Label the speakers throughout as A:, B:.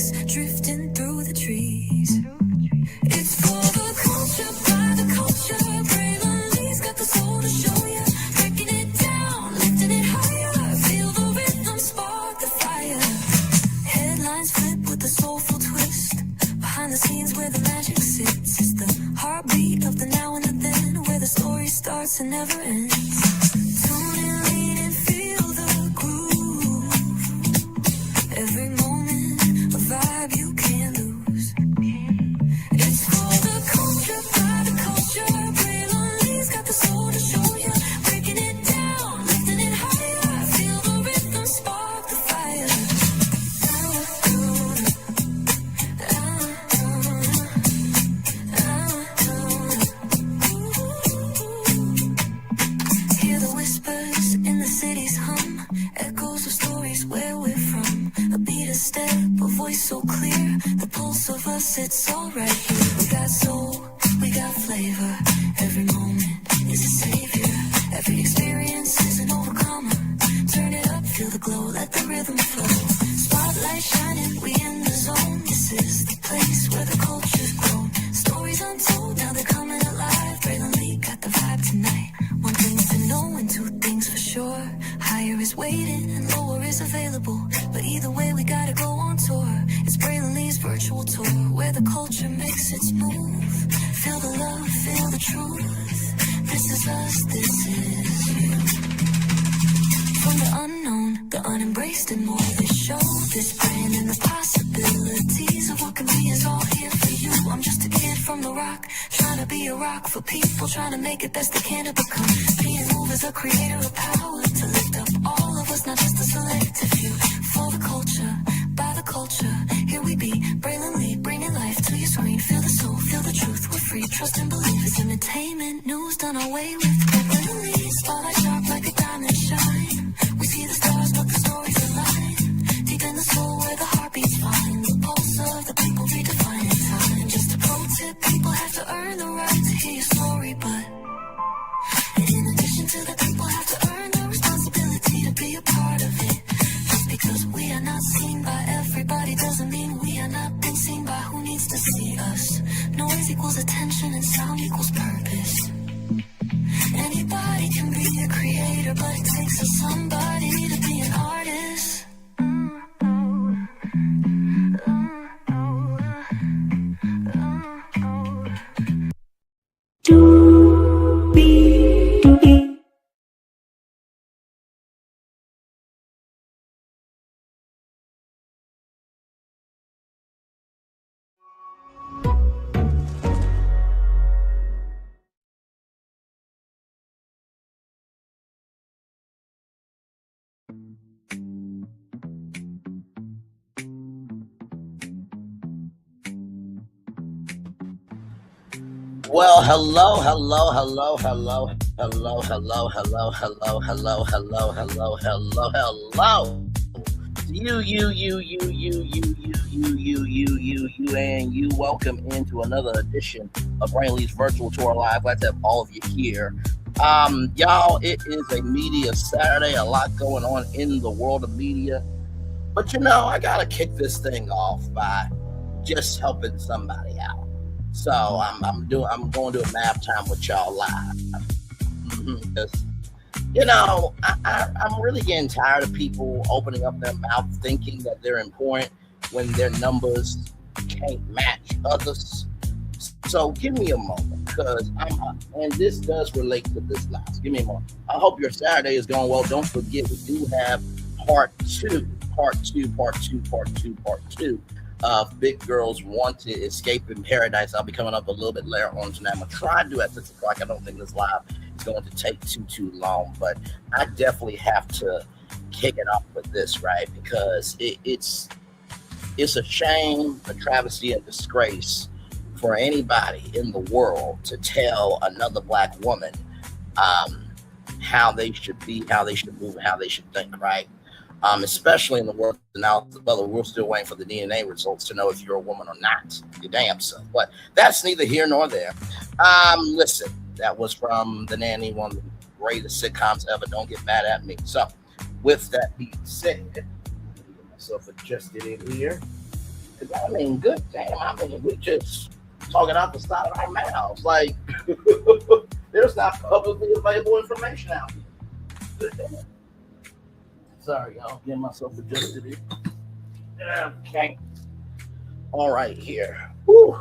A: ghosts drifting through the trees. It's for the culture, by the culture. Braylon Lee's got the soul to show you. Breaking it down, lifting it higher. Feel the rhythm, spark the fire. Headlines flip with a soulful twist. Behind the scenes where the magic sits. It's the heartbeat of the now and the then, where the story starts and never ends. Tune in, lean and feel the groove. Every moment, a vibe you can't lose. It's for the culture, by the culture. Braylon Lee's got the soul to show you. Breaking it down, lifting it higher. Feel the rhythm, spark the fire. Hear the whispers in the city's hum, echoes of stories where we're from. A beat, a step, a voice so clear, the pulse of us, it's all right here. We got soul, we got flavor, every moment is a savior. Every experience is an overcomer. Turn it up, feel the glow, let the rhythm flow. Spotlight shining, we in the zone. This is the place where the culture's grown. Stories untold, now they're coming alive. Braylon Lee got the vibe tonight. One thing to know and two things for sure. Higher is waiting and lower is available. But either way, we gotta go on tour. It's Braylon Lee's virtual tour, where the culture makes its move. Feel the love, feel the truth. This is us, this is you. From the unknown, the unembraced and more. This show, this brand and the possibilities of what can be is all here for you. I'm just a kid from the rock, trying to be a rock for people, trying to make it best they can to become. Being moved as a creator of power, to lift up all of us, not just a selective few. For the culture, by the culture, here we be. Braylon Lee, bringing life to your screen. Feel the soul, feel the truth, we're free. Trust and believe it's entertainment, news done away with. Braylon Lee, spotlight sharp like a diamond shine. We see the stars, but the stories align. Deep in the soul where the heartbeats find. The pulse of the people redefining time. Just a pro tip, people have to earn the right to hear your story, but in addition to the people have to earn the responsibility to be a part of it. Just because we are not seen by everybody doesn't mean we are not being seen by who needs to see us. Noise equals attention and sound equals purpose. Anybody can be a creator, but it takes a somebody to be an artist.
B: Well, hello, hello, hello, hello, hello, hello, hello, hello, hello, hello, hello, hello, hello. You, and you. Welcome into another edition of Braylon Lee's Virtual Tour Live. Glad to have all of you here. Y'all, it is a media Saturday. A lot going on in the world of media. But I gotta kick this thing off by just helping somebody out. So I'm going to do a nap time with y'all live. Because, I'm really getting tired of people opening up their mouth thinking that they're important when their numbers can't match others. So give me a moment, because and this does relate to this last. Give me a moment. I hope your Saturday is going well. Don't forget, we do have part two of Big Girls Wanted Escaping Paradise. I'll be coming up a little bit later on tonight. I'm going to try to do at 6 o'clock. I don't think this live is going to take too long, but I definitely have to kick it off with this, right? Because it's a shame, a travesty, and disgrace for anybody in the world to tell another Black woman how they should be, how they should move, how they should think, right? Especially in the world now, we're still waiting for the DNA results to know if you're a woman or not. Your damn self. But that's neither here nor there. Listen, that was from The Nanny, one of the greatest sitcoms ever. Don't get mad at me. So, with that being said, let me get myself adjusted in here. I mean, good damn. I mean, we just talking out the side of our mouths. Like, there's not publicly available information out here. Good damn. Sorry, y'all. Getting myself adjusted here. Okay. All right, here. Whew.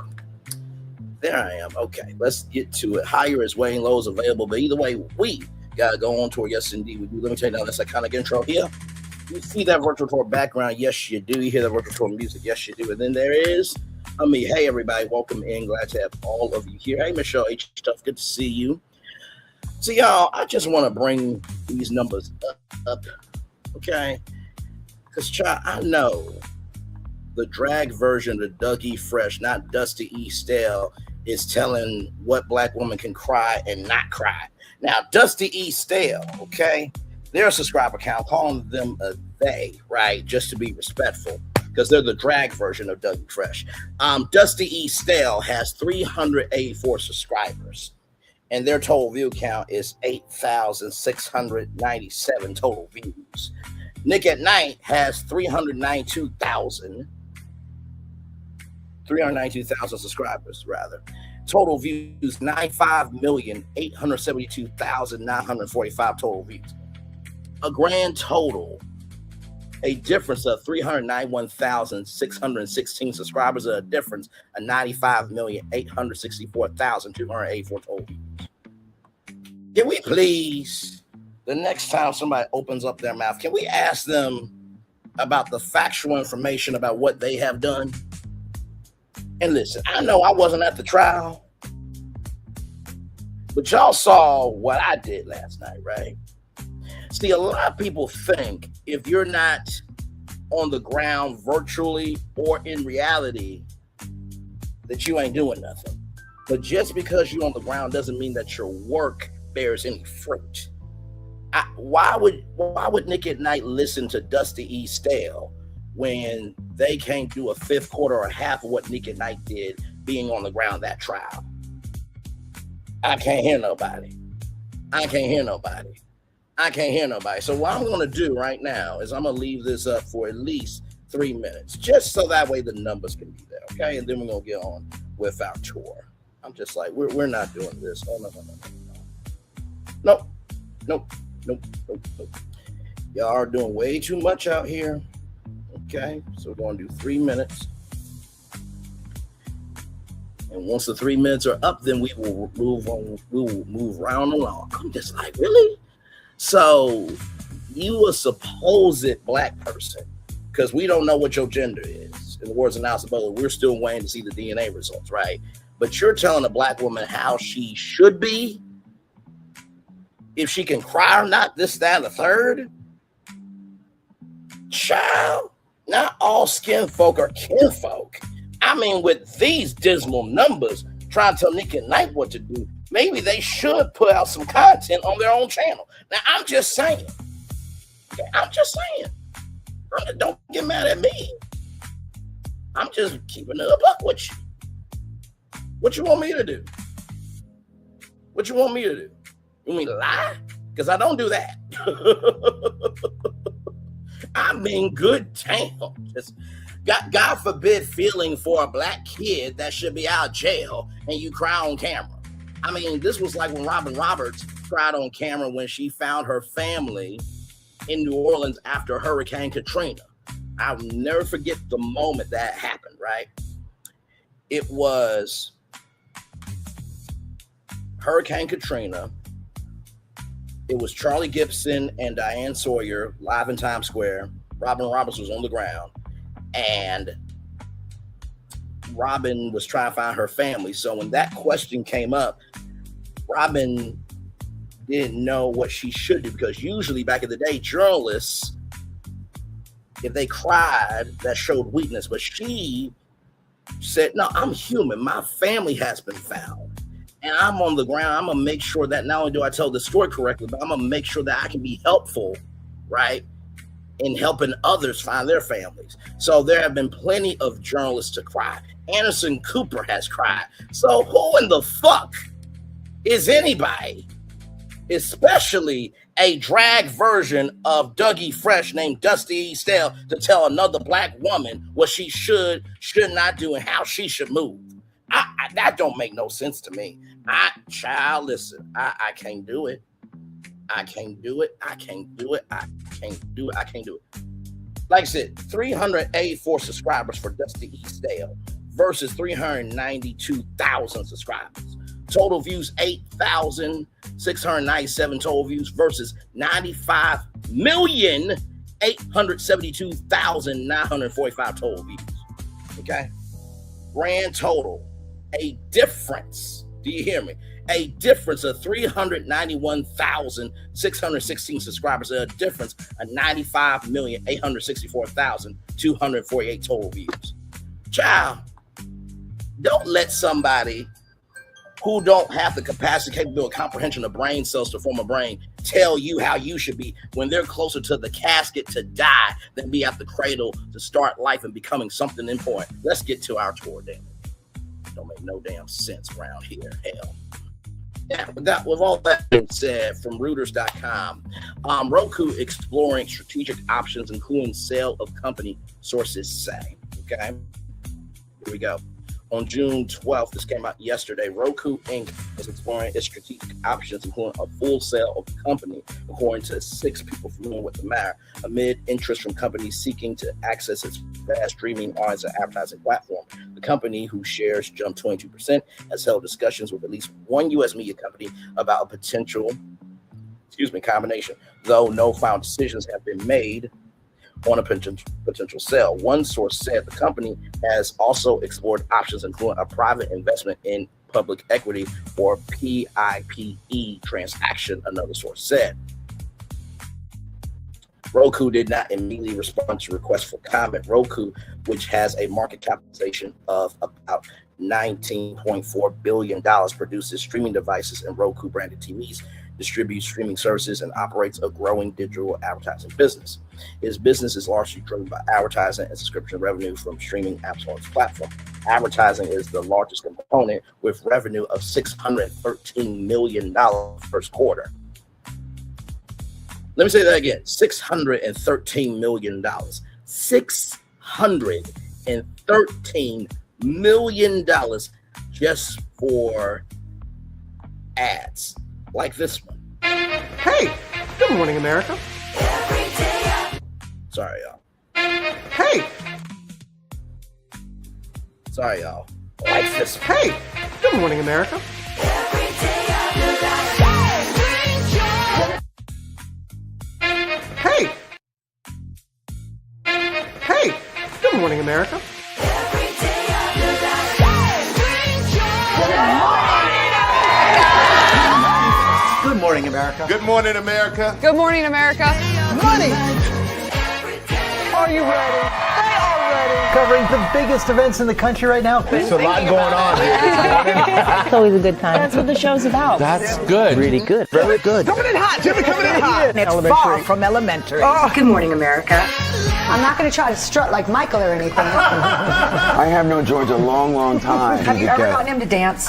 B: There I am. Okay, let's get to it. Higher is Wayne, low is available. But either way, we got to go on tour. Yes, indeed, we do. Let me tell you now, that's iconic intro here. You see that virtual tour background? Yes, you do. You hear the virtual tour music? Yes, you do. And then there is me. Hey, everybody. Welcome in. Glad to have all of you here. Hey, Michelle H. Stuff. Good to see you. So, y'all, I just want to bring these numbers up. Okay? Because, child, I know the drag version of Doug E. Fresh, not Dusty E. Stale, is telling what black woman can cry and not cry. Now, Dusty E. Stale, okay? Their subscriber count, calling them a they, right? Just to be respectful, because they're the drag version of Dougie Fresh. Dusty E. Stale has 384 subscribers, and their total view count is 8,697 total views. Nick at Night has 392,000 subscribers, rather. Total views, 95,872,945 total views. A grand total, a difference of 391,616 subscribers, a difference of 95,864,284 total views. Can we please, the next time somebody opens up their mouth, can we ask them about the factual information about what they have done? And listen, I know I wasn't at the trial, but y'all saw what I did last night, right? See, a lot of people think if you're not on the ground virtually or in reality, that you ain't doing nothing. But just because you're on the ground doesn't mean that your work bears any fruit. Why would Nick at Night listen to Dusty E. Stale when they can't do a fifth, quarter, or half of what Nick at Night did being on the ground that trial? I can't hear nobody. So what I'm going to do right now is I'm going to leave this up for at least 3 minutes, just so that way the numbers can be there, okay? And then we're going to get on with our tour. I'm just like, we're not doing this. Oh, no. Nope. Y'all are doing way too much out here, okay? So we're going to do 3 minutes. And once the 3 minutes are up, then we will move on. We will move round along. I'm just like, really? So you a supposed black person, because we don't know what your gender is. In the words of Nelson Butler, we're still waiting to see the DNA results, right? But you're telling a black woman how she should be, if she can cry or not, this, that, and the third. Child, not all skin folk are kinfolk. I mean, with these dismal numbers, trying to tell Nick at Night what to do, maybe they should put out some content on their own channel. Now, I'm just saying. Okay, don't get mad at me. I'm just keeping it a buck with you. What you want me to do? You want me to lie? Because I don't do that. I mean, good damn. Just, God forbid feeling for a black kid that should be out of jail and you cry on camera. I mean, this was like when Robin Roberts cried on camera when she found her family in New Orleans after Hurricane Katrina. I'll never forget the moment that happened, right? It was Hurricane Katrina. It was Charlie Gibson and Diane Sawyer live in Times Square. Robin Roberts was on the ground, and Robin was trying to find her family. So when that question came up, Robin didn't know what she should do, because usually back in the day, journalists, if they cried, that showed weakness. But she said, no, I'm human. My family has been found. And I'm on the ground. I'm going to make sure that not only do I tell the story correctly, but I'm going to make sure that I can be helpful, right, in helping others find their families. So there have been plenty of journalists to cry. Anderson Cooper has cried. So who in the fuck is anybody, especially a drag version of Dougie Fresh named Dusty Stale to tell another black woman what she should not do and how she should move. That don't make no sense to me. Listen, I can't do it. I can't do it. Like I said, 384 subscribers for Dusty Stale versus 392,000 subscribers. Total views, 8,697 total views versus 95,872,945 total views. Okay? Grand total, a difference. Do you hear me? A difference of 391,616 subscribers, a difference of 95,864,248 total views. Child, don't let somebody who don't have the capacity, capability, comprehension of brain cells to form a brain tell you how you should be when they're closer to the casket to die than be at the cradle to start life and becoming something important. Let's get to our tour, damn it. Don't make no damn sense around here. Hell. Yeah, with all that being said, from Reuters.com, Roku exploring strategic options, including sale of company, sources say. Okay, here we go. On June 12th, this came out yesterday, Roku Inc. is exploring its strategic options, including a full sale of the company, according to 6 people familiar with the matter, amid interest from companies seeking to access its vast streaming audience and advertising platform. The company, whose shares jumped 22%, has held discussions with at least one U.S. media company about a potential, combination, though no final decisions have been made on a potential sale. One source said the company has also explored options, including a private investment in public equity or PIPE transaction, another source said. Roku did not immediately respond to requests for comment. Roku, which has a market capitalization of about $19.4 billion, produces streaming devices and Roku branded TVs, distributes streaming services, and operates a growing digital advertising business. Its business is largely driven by advertising and subscription revenue from streaming apps on its platform. Advertising is the largest component, with revenue of $613 million first quarter. Let me say that again, $613 million. $613 million just for ads like this one.
C: Hey, good morning, America.
B: Sorry, y'all.
C: Hey,
B: sorry, y'all. Like this one.
C: hey, good morning, America. Hey, hey, good morning, America. Good morning, America.
D: Good morning, America.
E: Good morning, America.
C: Money. Are you ready? They are ready. Covering the biggest events in the country right now.
D: There's a lot going on here this morning.
F: It's always a good time.
E: That's what the show's about.
D: That's good.
F: Really good.
D: Very good.
C: Coming in hot. Jimmy coming in hot.
F: It's far from elementary.
G: Good morning, America. I'm not going to try to strut like Michael or anything.
H: I have known George a long, long time.
G: Have you ever gotten him to dance?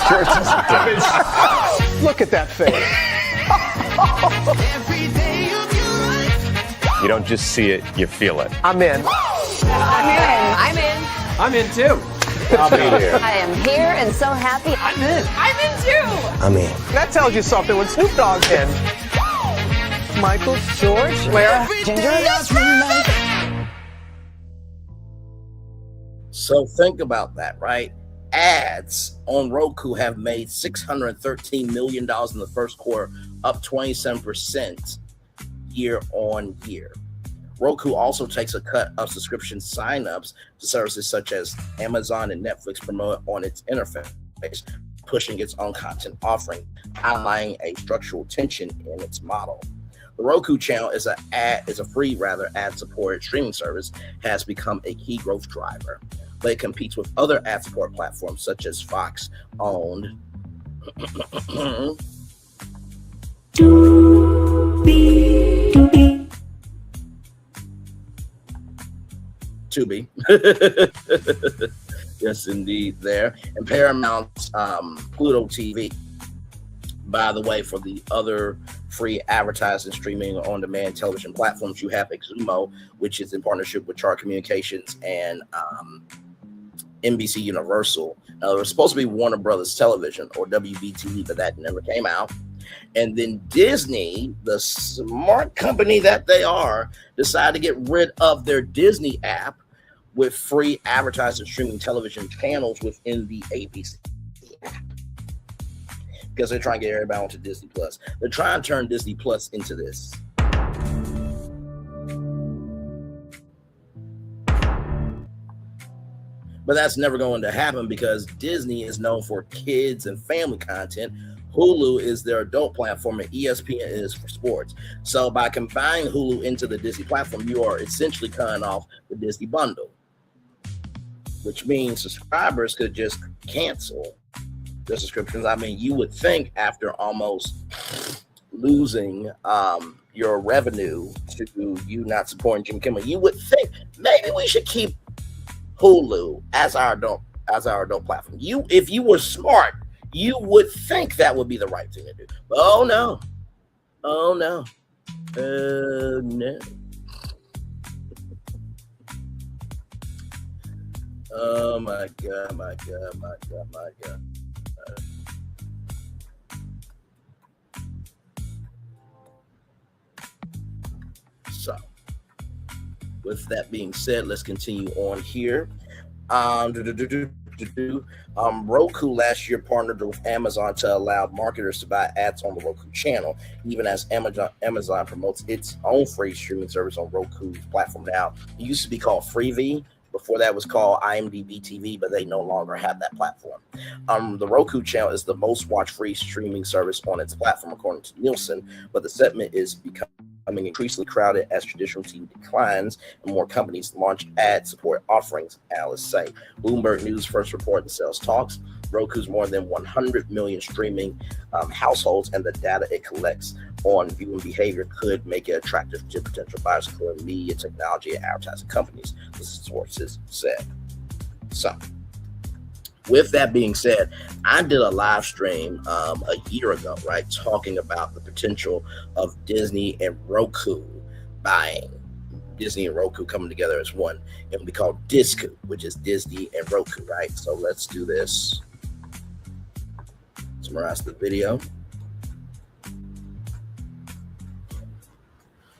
C: Look at that face.
I: You don't just see it, you feel it.
C: I'm in.
E: I'm in.
C: I'm in too.
D: I'll be here.
E: I am here and so happy.
C: I'm in.
E: I'm in too.
H: I'm in.
C: That tells you something when Snoop Dogg's in. Michael, George, Lara, Ginger.
B: So think about that, right? Ads on Roku have made $613 million in the first quarter, up 27% year on year. Roku also takes a cut of subscription signups to services such as Amazon and Netflix promote on its interface, pushing its own content offering, highlighting a structural tension in its model. The Roku channel is a free, ad-supported streaming service, has become a key growth driver, but it competes with other ad support platforms such as Fox-owned Tubi. Yes, indeed, there. And Paramount's Pluto TV. By the way, for the other free advertising streaming on-demand television platforms, you have Xumo, which is in partnership with Chart Communications and NBC Universal. Now, it was supposed to be Warner Brothers Television or WBTV, but that never came out. And then Disney, the smart company that they are, decided to get rid of their Disney app with free advertising streaming television channels within the ABC app. Because they're trying to get everybody onto Disney Plus. They're trying to turn Disney Plus into this. But that's never going to happen because Disney is known for kids and family content. Hulu is their adult platform and ESPN is for sports. So by combining Hulu into the Disney platform, you are essentially cutting off the Disney bundle, which means subscribers could just cancel their subscriptions. I mean, you would think after almost losing your revenue to you not supporting Jim Kimmel, you would think maybe we should keep Hulu as our adult platform. If you were smart, you would think that would be the right thing to do. But oh no. No. Oh my God. So, with that being said, let's continue on here. Roku last year partnered with Amazon to allow marketers to buy ads on the Roku channel, even as Amazon promotes its own free streaming service on Roku's platform now. It used to be called Freevee. Before that was called IMDb TV, but they no longer have that platform. The Roku channel is the most watched free streaming service on its platform, according to Nielsen, but the segment is becoming increasingly crowded as traditional TV declines and more companies launch ad support offerings, analysts say. Bloomberg News first reported in Sales Talks, Roku's more than 100 million streaming households and the data it collects on viewing behavior could make it attractive to potential buyers, including media, technology, and advertising companies, the sources said. So, with that being said, I did a live stream a year ago, right, talking about the potential of Disney and Roku buying. Disney and Roku coming together as one. It will be called Disco, which is Disney and Roku, right? So let's do this. Summarize the video.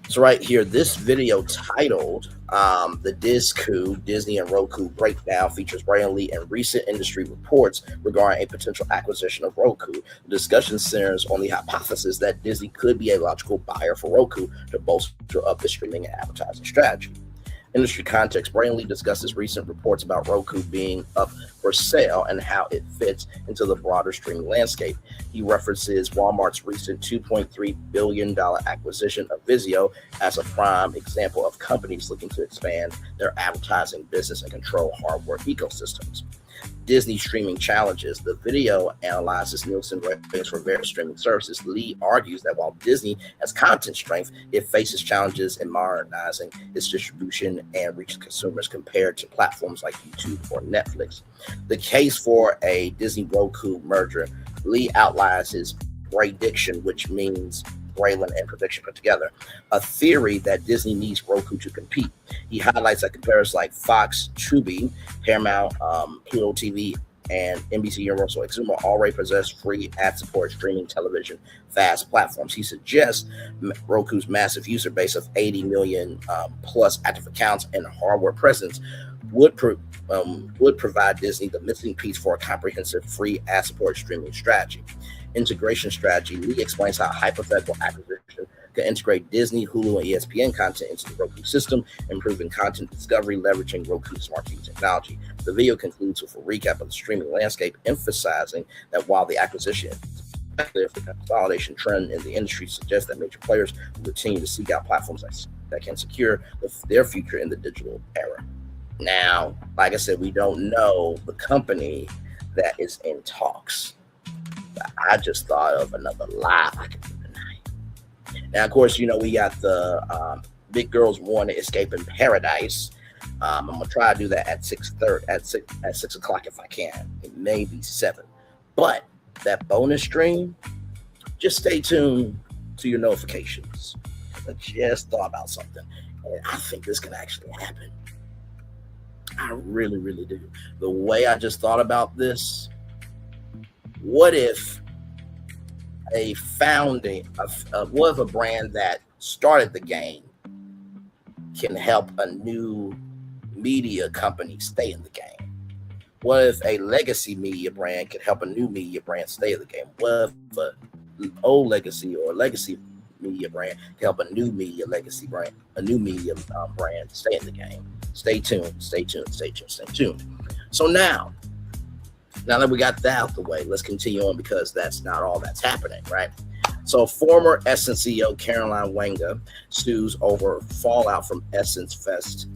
B: So right here, this video titled The Disco, Disney and Roku Breakdown features brilliantly and recent industry reports regarding a potential acquisition of Roku. The discussion centers on the hypothesis that Disney could be a logical buyer for Roku to bolster up the streaming and advertising strategy. Industry Context brilliantly discusses recent reports about Roku being up for sale and how it fits into the broader streaming landscape. He references Walmart's recent $2.3 billion acquisition of Vizio as a prime example of companies looking to expand their advertising business and control hardware ecosystems. Disney streaming challenges. The video analyzes Nielsen ratings for various streaming services. Lee argues that while Disney has content strength, it faces challenges in modernizing its distribution and reaching consumers compared to platforms like YouTube or Netflix. The case for a Disney-Roku merger. Lee outlines his prediction, which means Braylon and prediction put together, a theory that Disney needs Roku to compete. He highlights that comparisons like Fox, Tubi, Paramount, Pluto TV, and NBC Universal Xumo already possess free ad-supported streaming television fast platforms. He suggests Roku's massive user base of 80 million plus active accounts and hardware presence would provide Disney the missing piece for a comprehensive free ad-supported streaming strategy. Integration strategy. Lee explains how hypothetical acquisition can integrate Disney, Hulu, and ESPN content into the Roku system, improving content discovery, leveraging Roku's smart TV technology. The video concludes with a recap of the streaming landscape, emphasizing that while the acquisition the consolidation trend in the industry suggests that major players will continue to seek out platforms that can secure their future in the digital era. Now, like I said, we don't know the company that is in talks. I just thought of another live I could do tonight. Now, of course, we got the Big Girls Want to Escape in Paradise. I'm gonna try to do that at 6:30, at 6 o'clock if I can. It may be 7, but that bonus stream just stay tuned to your notifications. I just thought about something, and I think this can actually happen. I really, really do. The way I just thought about this, what if what if a brand that started the game can help a new media company stay in the game? What if a legacy media brand can help a new media brand stay in the game? What if an old legacy or legacy media brand can help a new media legacy brand, a new media brand stay in the game? Stay tuned, stay tuned, stay tuned, stay tuned. So now that we got that out the way, let's continue on, because that's not all that's happening, right? So former Essence CEO Caroline Wenger sues over fallout from Essence Fest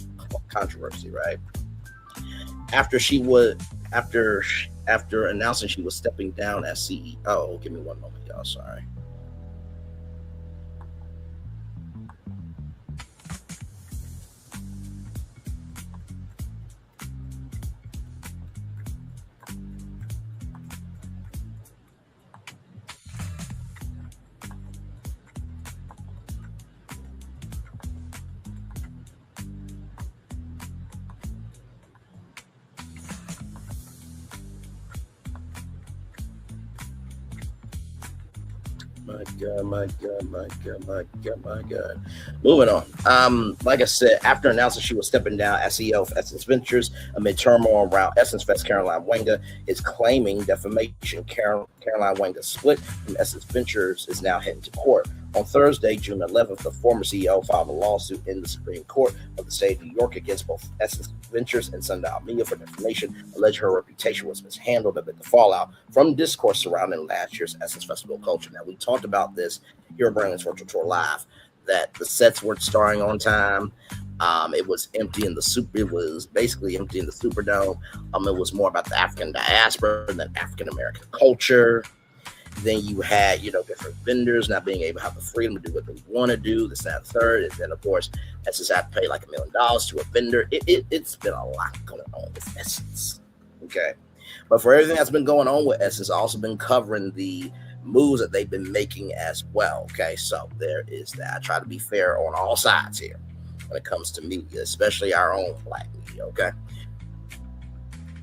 B: controversy, right? After announcing she was stepping down as CEO. Give me one moment, y'all. Sorry. My God. Moving on. Like I said, after announcing she was stepping down as CEO of Essence Ventures amid turmoil around Essence Fest, Caroline Wenger is claiming defamation. Caroline Wenger split from Essence Ventures is now heading to court. On Thursday, June 11th, the former CEO filed a lawsuit in the Supreme Court of the state of New York against both Essence Ventures and Sundial Media for defamation, alleging her reputation was mishandled amid the fallout from discourse surrounding last year's Essence Festival culture. Now, we talked about this here at Brandon's Virtual Tour Live, that the sets weren't starting on time. It was empty in the It was basically empty in the Superdome. It was more about the African diaspora than African American culture. Then you had, different vendors not being able to have the freedom to do what they want to do, this, that, and third. And then, of course, Essence had to pay like $1 million to a vendor. It's been a lot going on with Essence. Okay. But for everything that's been going on with Essence, I've also been covering the moves that they've been making as well. Okay. So there is that. I try to be fair on all sides here when it comes to media, especially our own Black media. Okay.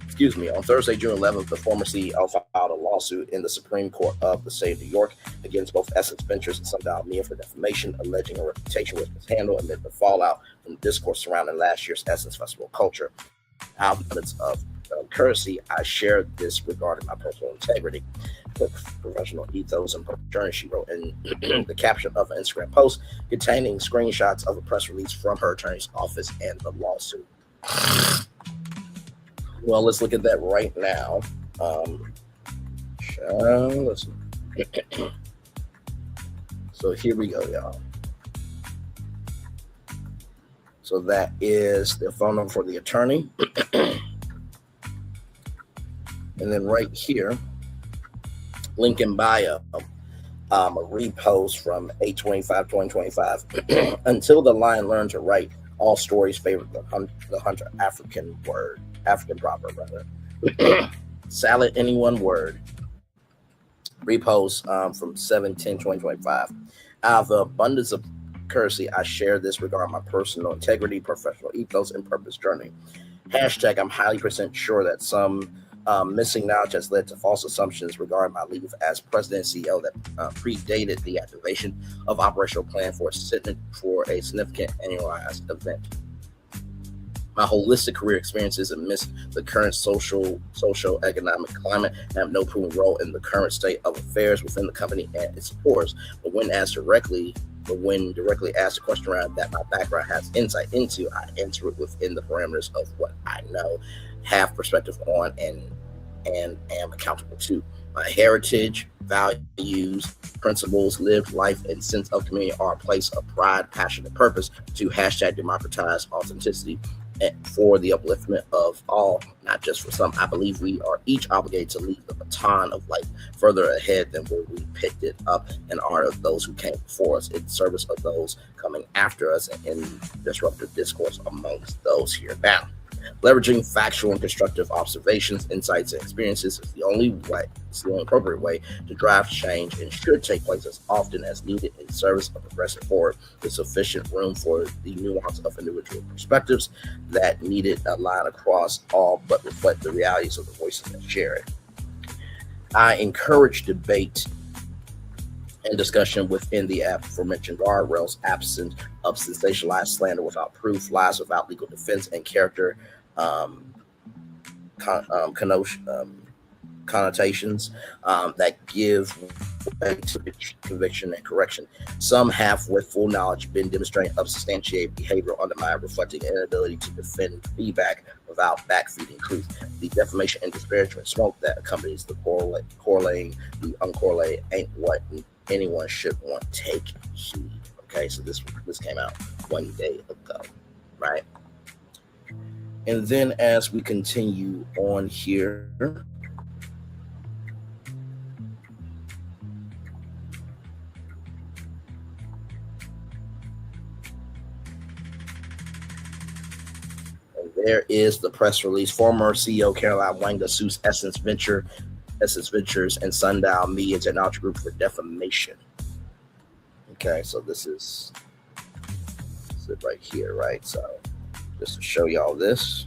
B: Excuse me. On Thursday, June 11th, the former CEO filed a lawsuit in the Supreme Court of the state of New York against both Essence Ventures and Sundial Media for defamation, alleging her reputation was mishandled amid the fallout from discourse surrounding last year's Essence Festival culture. Outlets of courtesy, I shared this regarding my personal integrity, professional ethos, and journey, she wrote in the caption of an Instagram post containing screenshots of a press release from her attorney's office and the lawsuit. Well, let's look at that right now. So here we go, y'all. So that is the phone number for the attorney. And then right here, link in bio, a repost from 8/25/2025. Until the lion learned to write, all stories favor the hunter. African proverb, rather. Salad, any one word. Repost from 7/10/2025. Out of the abundance of courtesy, I share this regarding my personal integrity, professional ethos, and purpose journey. Hashtag, I'm highly % sure that some missing knowledge has led to false assumptions regarding my leave as president and CEO that predated the activation of operational plan for a significant annualized event. My holistic career experiences amidst the current social economic climate have no proven role in the current state of affairs within the company and its supporters. But when directly asked a question around that my background has insight into, I answer it within the parameters of what I know, have perspective on, and am accountable to. My heritage, values, principles, lived life, and sense of community are a place of pride, passion, and purpose to hashtag democratize authenticity for the upliftment of all, not just for some. I believe we are each obligated to leave the baton of life further ahead than where we picked it up in honor of those who came before us, in service of those coming after us, and in disruptive discourse amongst those here now. Leveraging factual and constructive observations, insights, and experiences is the only appropriate way to drive change and should take place as often as needed in service of progressive forward with sufficient room for the nuance of individual perspectives that needed a line across all but reflect the realities of the voices that share it. I encourage debate and discussion within the aforementioned guardrails, absent of sensationalized slander without proof, lies without legal defense, and character connotations that give way to conviction and correction. Some have, with full knowledge, been demonstrating unsubstantiated behavior undermined, reflecting inability to defend feedback without backfeeding truth. The defamation and disparagement smoke that accompanies the correlating, the uncorrelated ain't what anyone should want. Take heed. Okay, so this came out one day ago, right? And then as we continue on here, there is the press release. Former CEO Caroline Wanga sues Essence Ventures and Sundial Media Technology Group for defamation. Okay, so this is it right here, right? So just to show y'all this.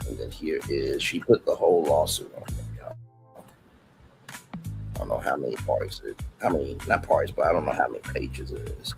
B: And then here is, she put the whole lawsuit on there. I don't know how many parties, not parties, but I don't know how many pages it is.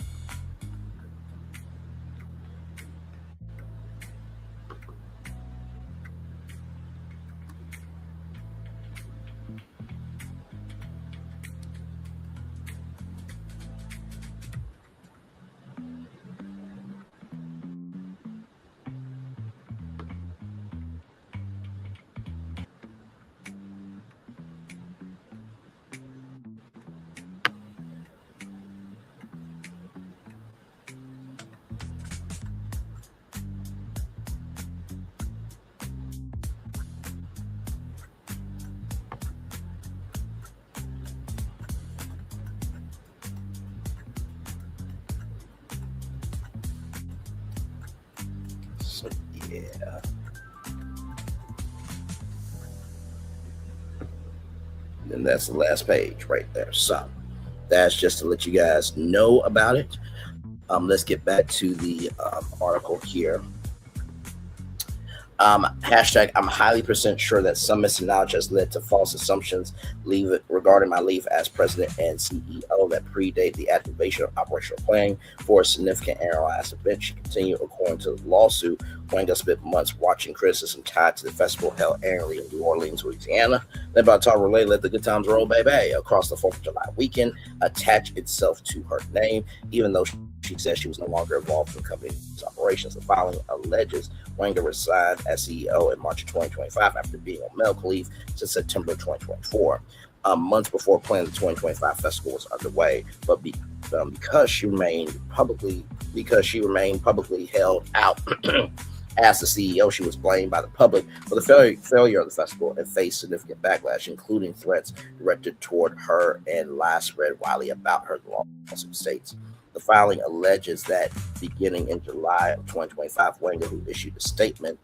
B: So yeah. And that's the last page right there. So that's just to let you guys know about it. Let's get back to the article here. Hashtag, I'm highly % sure that some missing knowledge has led to false assumptions regarding my leave as president and CEO that predate the activation of operational planning for a significant annual asset event. She continued, according to the lawsuit, Wanga spent months watching criticism tied to the festival held annually in New Orleans, Louisiana. Led by Tyra Relay, let the good times roll, baby, across the 4th of July weekend, attach itself to her name, even though she said she was no longer involved in the company's operations. The filing alleges Wanga resigned as CEO in March of 2025 after being on medical leave since September 2024, months before planning the 2025 festival was underway. But because she remained publicly held out as the CEO, she was blamed by the public for the failure of the festival and faced significant backlash, including threats directed toward her and lies spread widely about her. The lawsuit states. The filing alleges that beginning in July of 2025, Wanga, who issued a statement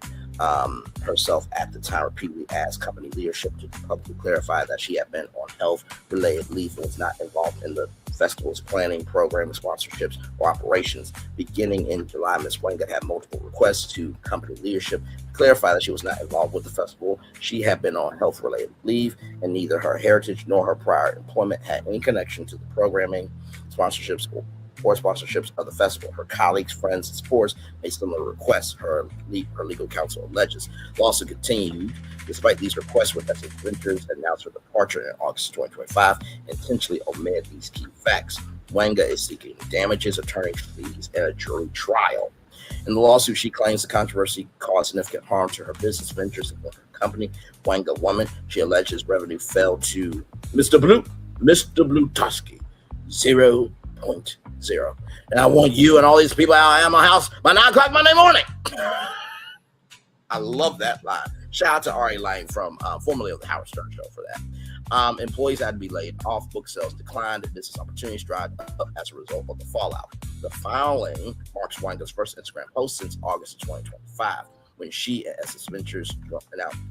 B: herself at the time, repeatedly asked company leadership to publicly clarify that she had been on health-related leave and was not involved in the festival's planning, program, sponsorships, or operations. Beginning in July, Ms. Wanga had multiple requests to company leadership to clarify that she was not involved with the festival. She had been on health-related leave, and neither her heritage nor her prior employment had any connection to the programming, sponsorships, or sponsorships of the festival. Her colleagues, friends, and supporters made similar requests, her legal counsel alleges. The lawsuit continued. Despite these requests, Essence Ventures announced her departure in August 2025, intentionally omitted these key facts. Wanga is seeking damages, attorney fees, and a jury trial. In the lawsuit, she claims the controversy caused significant harm to her business ventures and her company, Wanga Woman. She alleges revenue fell to Mr. Blue Tusky, 1.0. And I want you and all these people out at my house by 9 o'clock Monday morning. I love that line. Shout out to Ari Lang from formerly of the Howard Stern Show for that. Employees had to be laid off, book sales declined, and business opportunities dried up as a result of the fallout. The filing marks Wanga's first Instagram post since August of 2025, when she and Essence Ventures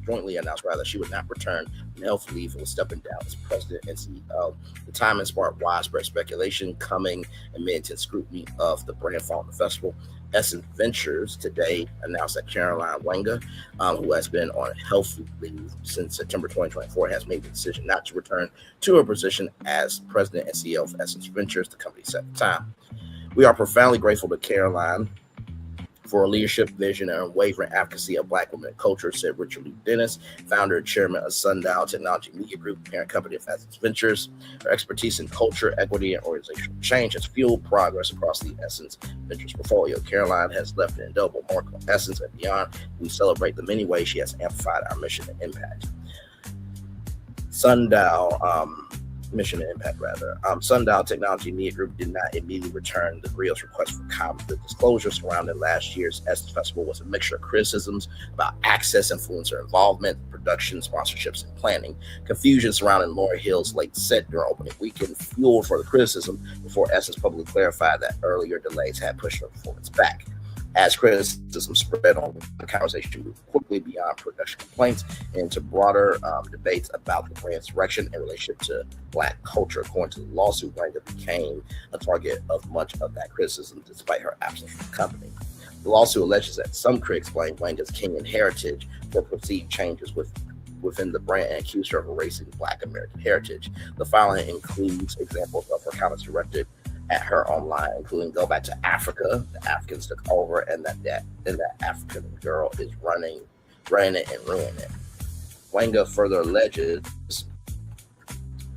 B: jointly announced that she would not return from health leave and was stepping down as president and CEO. The timing sparked widespread speculation coming amid intense scrutiny of the brand following the festival. Essence Ventures today announced that Caroline Wanga, who has been on health leave since September 2024, has made the decision not to return to her position as president and CEO of Essence Ventures, the company said at the time. We are profoundly grateful to Caroline for her leadership, vision, and unwavering advocacy of Black women and culture, said Richard Lee Dennis, founder and chairman of Sundial Technology Media Group, parent company of Essence Ventures. Her expertise in culture, equity, and organizational change has fueled progress across the Essence Ventures portfolio. Caroline has left an indelible mark on Essence and beyond. We celebrate the many ways she has amplified our mission and impact. Sundial Technology Media Group did not immediately return the Grio's request for comment. The disclosure surrounding last year's Essence Festival was a mixture of criticisms about access, influencer involvement, production, sponsorships, and planning. Confusion surrounding Lauryn Hill's late set during opening weekend fueled for the criticism before Essence publicly clarified that earlier delays had pushed her performance back. As criticism spread on, the conversation moved quickly beyond production complaints into broader debates about the brand's direction in relationship to Black culture. According to the lawsuit, Wanga became a target of much of that criticism despite her absence from the company. The lawsuit alleges that some critics blame Wanga's Kenyan heritage for perceived changes within the brand and accused her of erasing Black American heritage. The filing includes examples of her comments directed at her online, including "Go back to Africa, the Africans took over, and that African girl is running it and ruining it." Wanga further alleges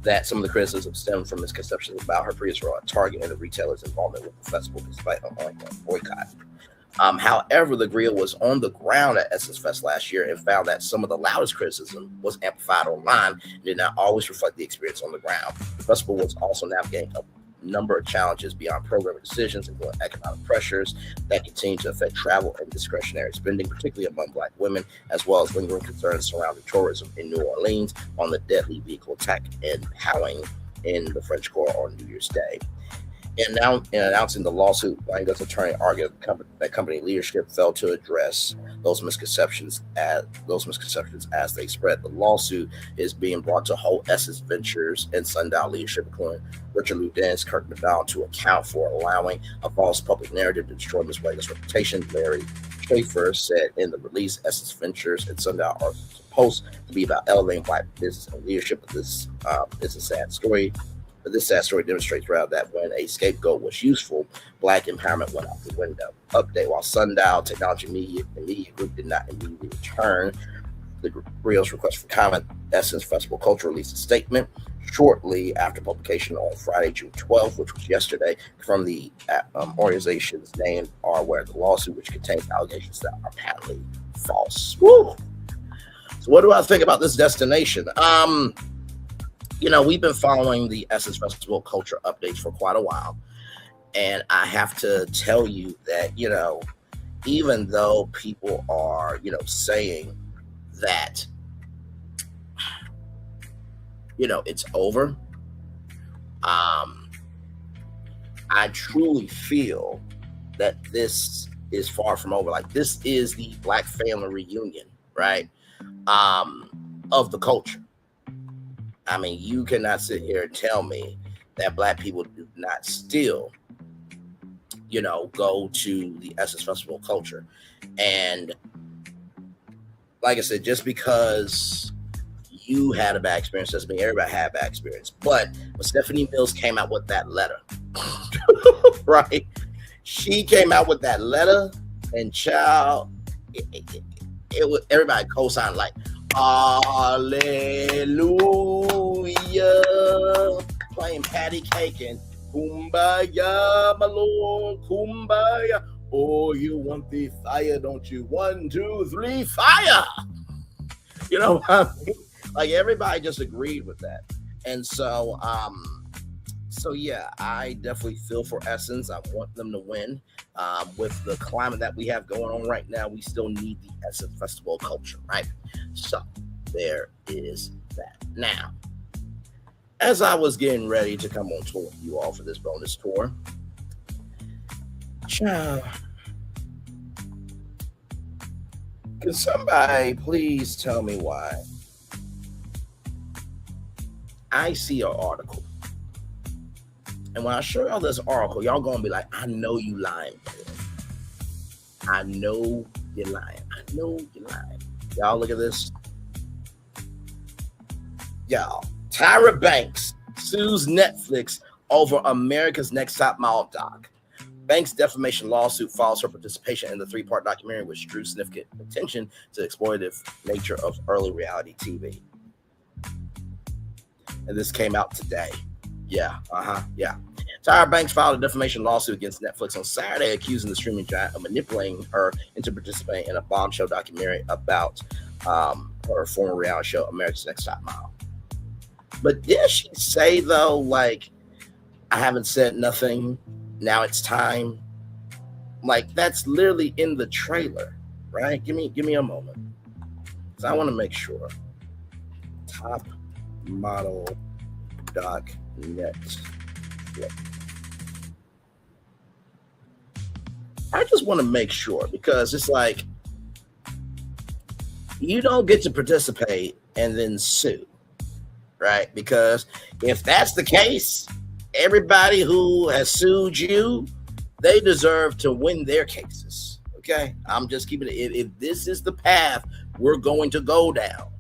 B: that some of the criticism stemmed from misconceptions about her previous role at Target and the retailer's involvement with the festival despite an ongoing boycott. However, the Griot was on the ground at Essence Fest last year and found that some of the loudest criticism was amplified online and did not always reflect the experience on the ground. The festival was also navigating a number of challenges beyond programming decisions, including economic pressures that continue to affect travel and discretionary spending, particularly among Black women, as well as lingering concerns surrounding tourism in New Orleans on the deadly vehicle attack in Howling in the French Quarter on New Year's Day. And now, in announcing the lawsuit, Wanga's attorney argued that company leadership failed to address those misconceptions as they spread. The lawsuit is being brought to hold Essence Ventures and Sundial leadership, including Richard Lee Dennis, Kirk McDonald, to account for allowing a false public narrative to destroy Ms. Wanga's reputation. Larry Schaefer said in the release, Essence Ventures and Sundial are supposed to be about elevating Black business and leadership. But this is a sad story. But this sad story demonstrates that when a scapegoat was useful, Black empowerment went out the window. Update: while Sundial Technology Media Group did not immediately return the Griot's request for comment, Essence Festival Culture released a statement shortly after publication on Friday, June 12th, which was yesterday, from the organization's name are aware of the lawsuit, which contains allegations that are patently false. Woo! So what do I think about this destination? We've been following the Essence Festival Culture updates for quite a while. And I have to tell you that, even though people are, saying that, it's over, I truly feel that this is far from over. Like, this is the Black family reunion, right? Of the culture. I mean, you cannot sit here and tell me that Black people do not still, go to the Essence Festival Culture. And like I said, just because you had a bad experience doesn't mean everybody had a bad experience. But when Stephanie Mills came out with that letter, right? She came out with that letter, and child, it was everybody co-signed like, hallelujah, playing patty cake and kumbaya, my Lord, kumbaya. Oh, you want the fire, don't you? 1, 2, 3, fire. You know what I mean? Like, everybody just agreed with that. And so So yeah, I definitely feel for Essence. I want them to win. With the climate that we have going on right now, we still need the Essence Festival culture, right? So there is that. Now, as I was getting ready to come on tour with you all for this bonus tour, child, can somebody please tell me why I see an article? And when I show y'all this article, y'all gonna be like, I know you lying, bro. I know you're lying. I know you're lying. Y'all look at this. Y'all, Tyra Banks sues Netflix over America's Next Top Model doc. Banks' defamation lawsuit follows her participation in the 3-part documentary, which drew significant attention to the exploitative nature of early reality TV. And this came out today. Yeah. Tyra Banks filed a defamation lawsuit against Netflix on Saturday, accusing the streaming giant of manipulating her into participating in a bombshell documentary about her former reality show, America's Next Top Model. But did she say, though, like, I haven't said nothing, now it's time? Like, that's literally in the trailer, right? Give me a moment. Because I want to make sure. Top Model Doc Netflix. I just want to make sure, because it's like, you don't get to participate and then sue, right? Because if that's the case, everybody who has sued you, they deserve to win their cases. Okay, I'm just keeping it. If this is the path we're going to go down,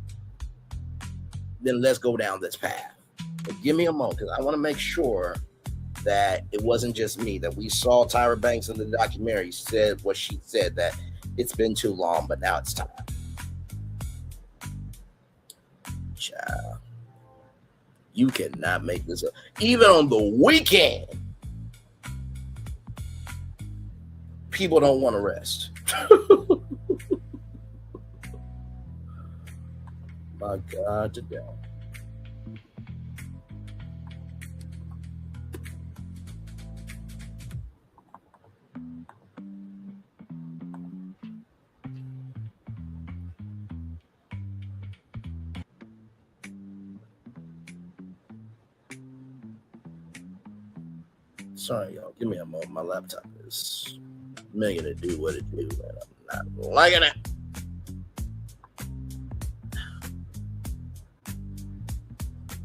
B: then let's go down this path. But give me a moment, because I want to make sure that it wasn't just me, that we saw Tyra Banks in the documentary said what she said, that it's been too long, but now it's time. Child, you cannot make this up. Even on the weekend, people don't want to rest. My God, today. Sorry, y'all. Give me a moment. My laptop is making it do what it do, and I'm not liking it.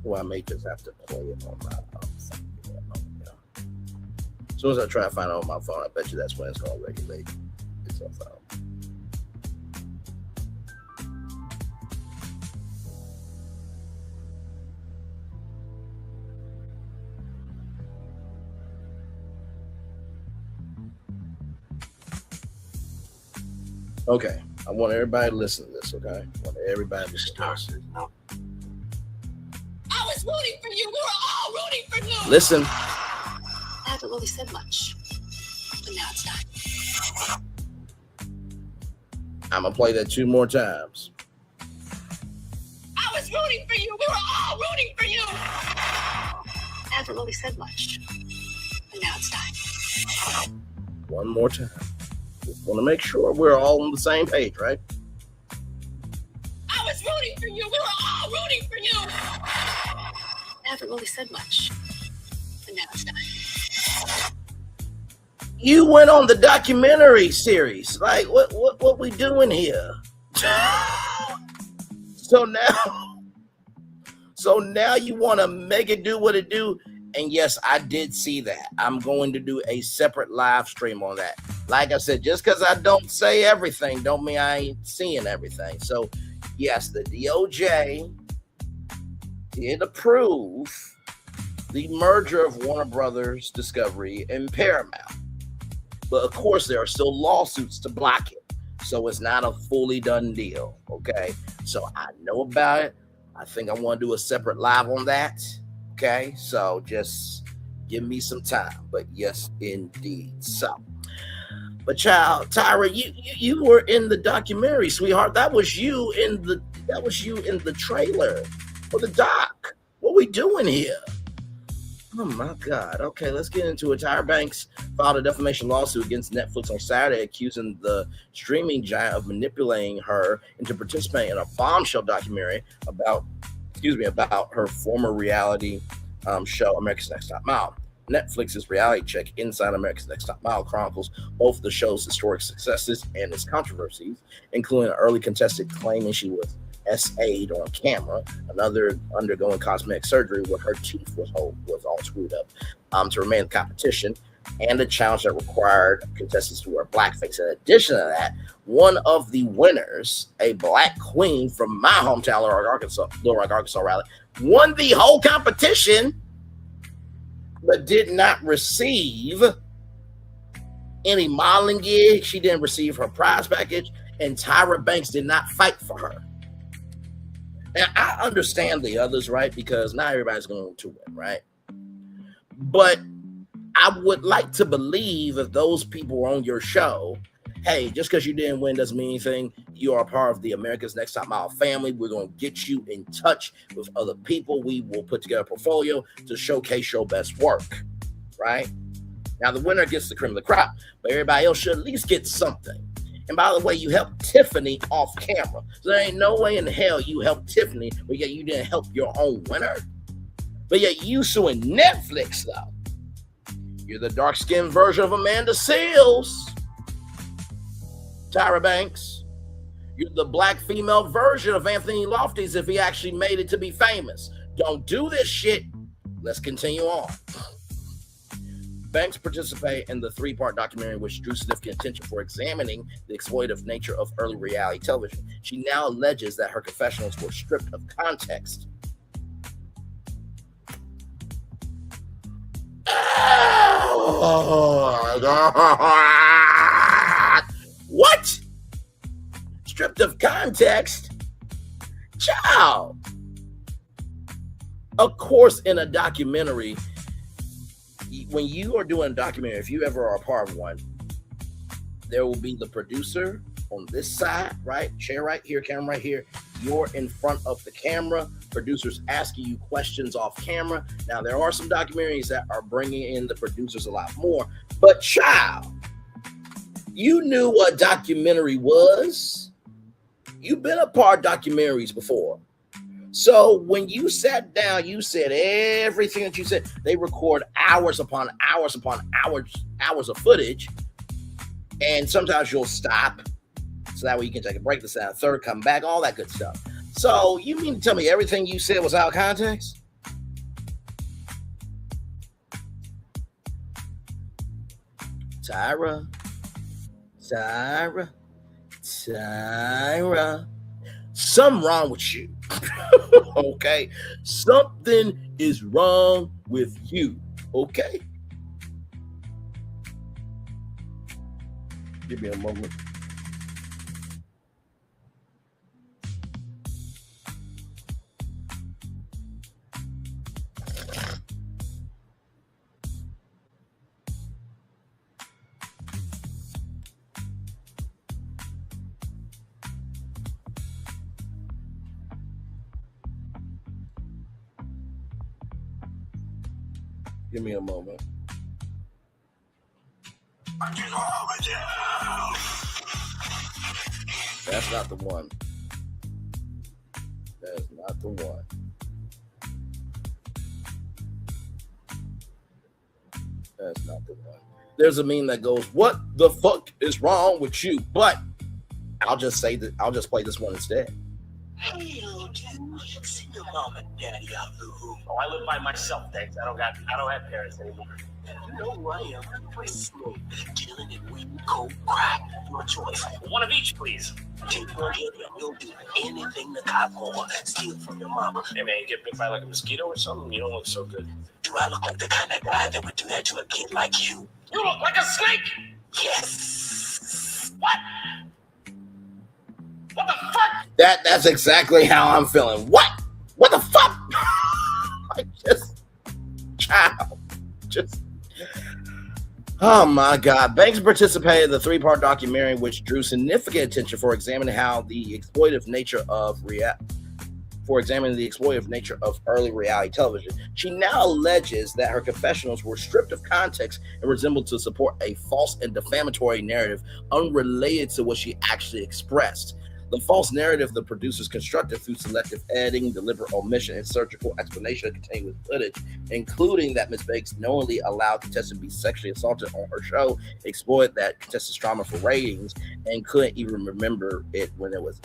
B: Well, I may just have to play it on my phone. As soon as I try to find it on my phone, I bet you that's when it's going to regulate itself out. Okay, I want everybody to listen to this, okay? I want everybody to start.
A: I was rooting for you. We were all rooting for you.
B: Listen.
A: I haven't really said much, but now it's time.
B: I'm going to play that 2 more times.
A: I was rooting for you. We were all rooting for you. I haven't really said much, but now it's time.
B: 1 more time. Just want to make sure we're all on the same page, right?
A: I was rooting for you. We were all rooting for you. I haven't really said much, but now it's time.
B: You went on the documentary series. Like, what we doing here? So now you want to make it do what it do. And yes, I did see that. I'm going to do a separate live stream on that. Like I said, just because I don't say everything don't mean I ain't seeing everything. So yes, the DOJ did approve the merger of Warner Brothers Discovery and Paramount. But of course, there are still lawsuits to block it. So it's not a fully done deal, okay? So I know about it. I think I want to do a separate live on that. Okay, so just give me some time. But yes, indeed. So, but child, Tyra, you were in the documentary, sweetheart. That was you in the trailer for the doc. What we doing here? Oh my God. Okay, let's get into it. Tyra Banks filed a defamation lawsuit against Netflix on Saturday, accusing the streaming giant of manipulating her into participating in a bombshell documentary about her former reality show, America's Next Top Model. Netflix's reality check, Inside America's Next Top Model, chronicles both the show's historic successes and its controversies, including an early contestant claiming she was SA'd on camera, another undergoing cosmetic surgery where her teeth was all screwed up to remain in the competition, and a challenge that required contestants to wear blackface. In addition to that, one of the winners, a black queen from my hometown, Little Rock, Arkansas, won the whole competition, but did not receive any modeling gig. She didn't receive her prize package, and Tyra Banks did not fight for her. Now, I understand the others, right? Because not everybody's going to win, right? But I would like to believe if those people were on your show, hey, just because you didn't win doesn't mean anything. You are a part of the America's Next Top Model family. We're going to get you in touch with other people. We will put together a portfolio to showcase your best work, right? Now, the winner gets the cream of the crop, but everybody else should at least get something. And by the way, you helped Tiffany off camera. So there ain't no way in hell you helped Tiffany, but yet you didn't help your own winner. But yet you suing Netflix, though. You're the dark-skinned version of Amanda Seales, Tyra Banks. You're the black female version of Anthony Lofty's if he actually made it to be famous. Don't do this shit. Let's continue on. Banks participate in the three-part documentary, which drew significant attention for examining the exploitative nature of early reality television. She now alleges that her confessionals were stripped of context. Oh, God. What? Stripped of context? Child. Of course, in a documentary, when you are doing a documentary, if you ever are a part of one, there will be the producer on this side, right? Chair right here, camera right here. You're in front of the camera. Producers asking you questions off camera. Now, there are some documentaries that are bringing in the producers a lot more. But child, you knew what documentary was. You've been a part of documentaries before. So when you sat down, you said everything that you said. They record hours upon hours upon hours of footage. And sometimes you'll stop. So that way you can take a break, the second, third, come back, all that good stuff. So you mean to tell me everything you said was out of context? Tyra. Something wrong with you. Okay? Something is wrong with you. Okay? Give me a moment. Give me a moment. That's not the one. That is not the one. That's not the one. There's a meme that goes, "What the fuck is wrong with you?" But I'll just say that I'll just play this one instead.
J: Hey, little dude, see your mom and daddy out the room. Oh, I live by myself, thanks. I don't have parents anymore. You know who I am. I smoke, dealing in weed, coke, crack. Your choice. One of each, please. Take one hit and you'll do anything the cop want. Steal from your mama. Hey man, you get bit by like a mosquito or something? You don't look so good. Do I look like the kind of guy that would do that to a kid like you? You look like a snake! Yes! What? What the fuck?
B: That's exactly how I'm feeling. What? What the fuck? Oh my God. Banks participated in the three-part documentary, which drew significant attention for examining how the exploitative nature of for examining the exploitative nature of early reality television. She now alleges that her confessionals were stripped of context and resembled to support a false and defamatory narrative unrelated to what she actually expressed. The false narrative the producers constructed through selective editing, deliberate omission, and surgical explanation of continuous footage, including that Ms. Banks knowingly allowed contestants to be sexually assaulted on her show, exploited that contestant's trauma for ratings, and couldn't even remember it when it was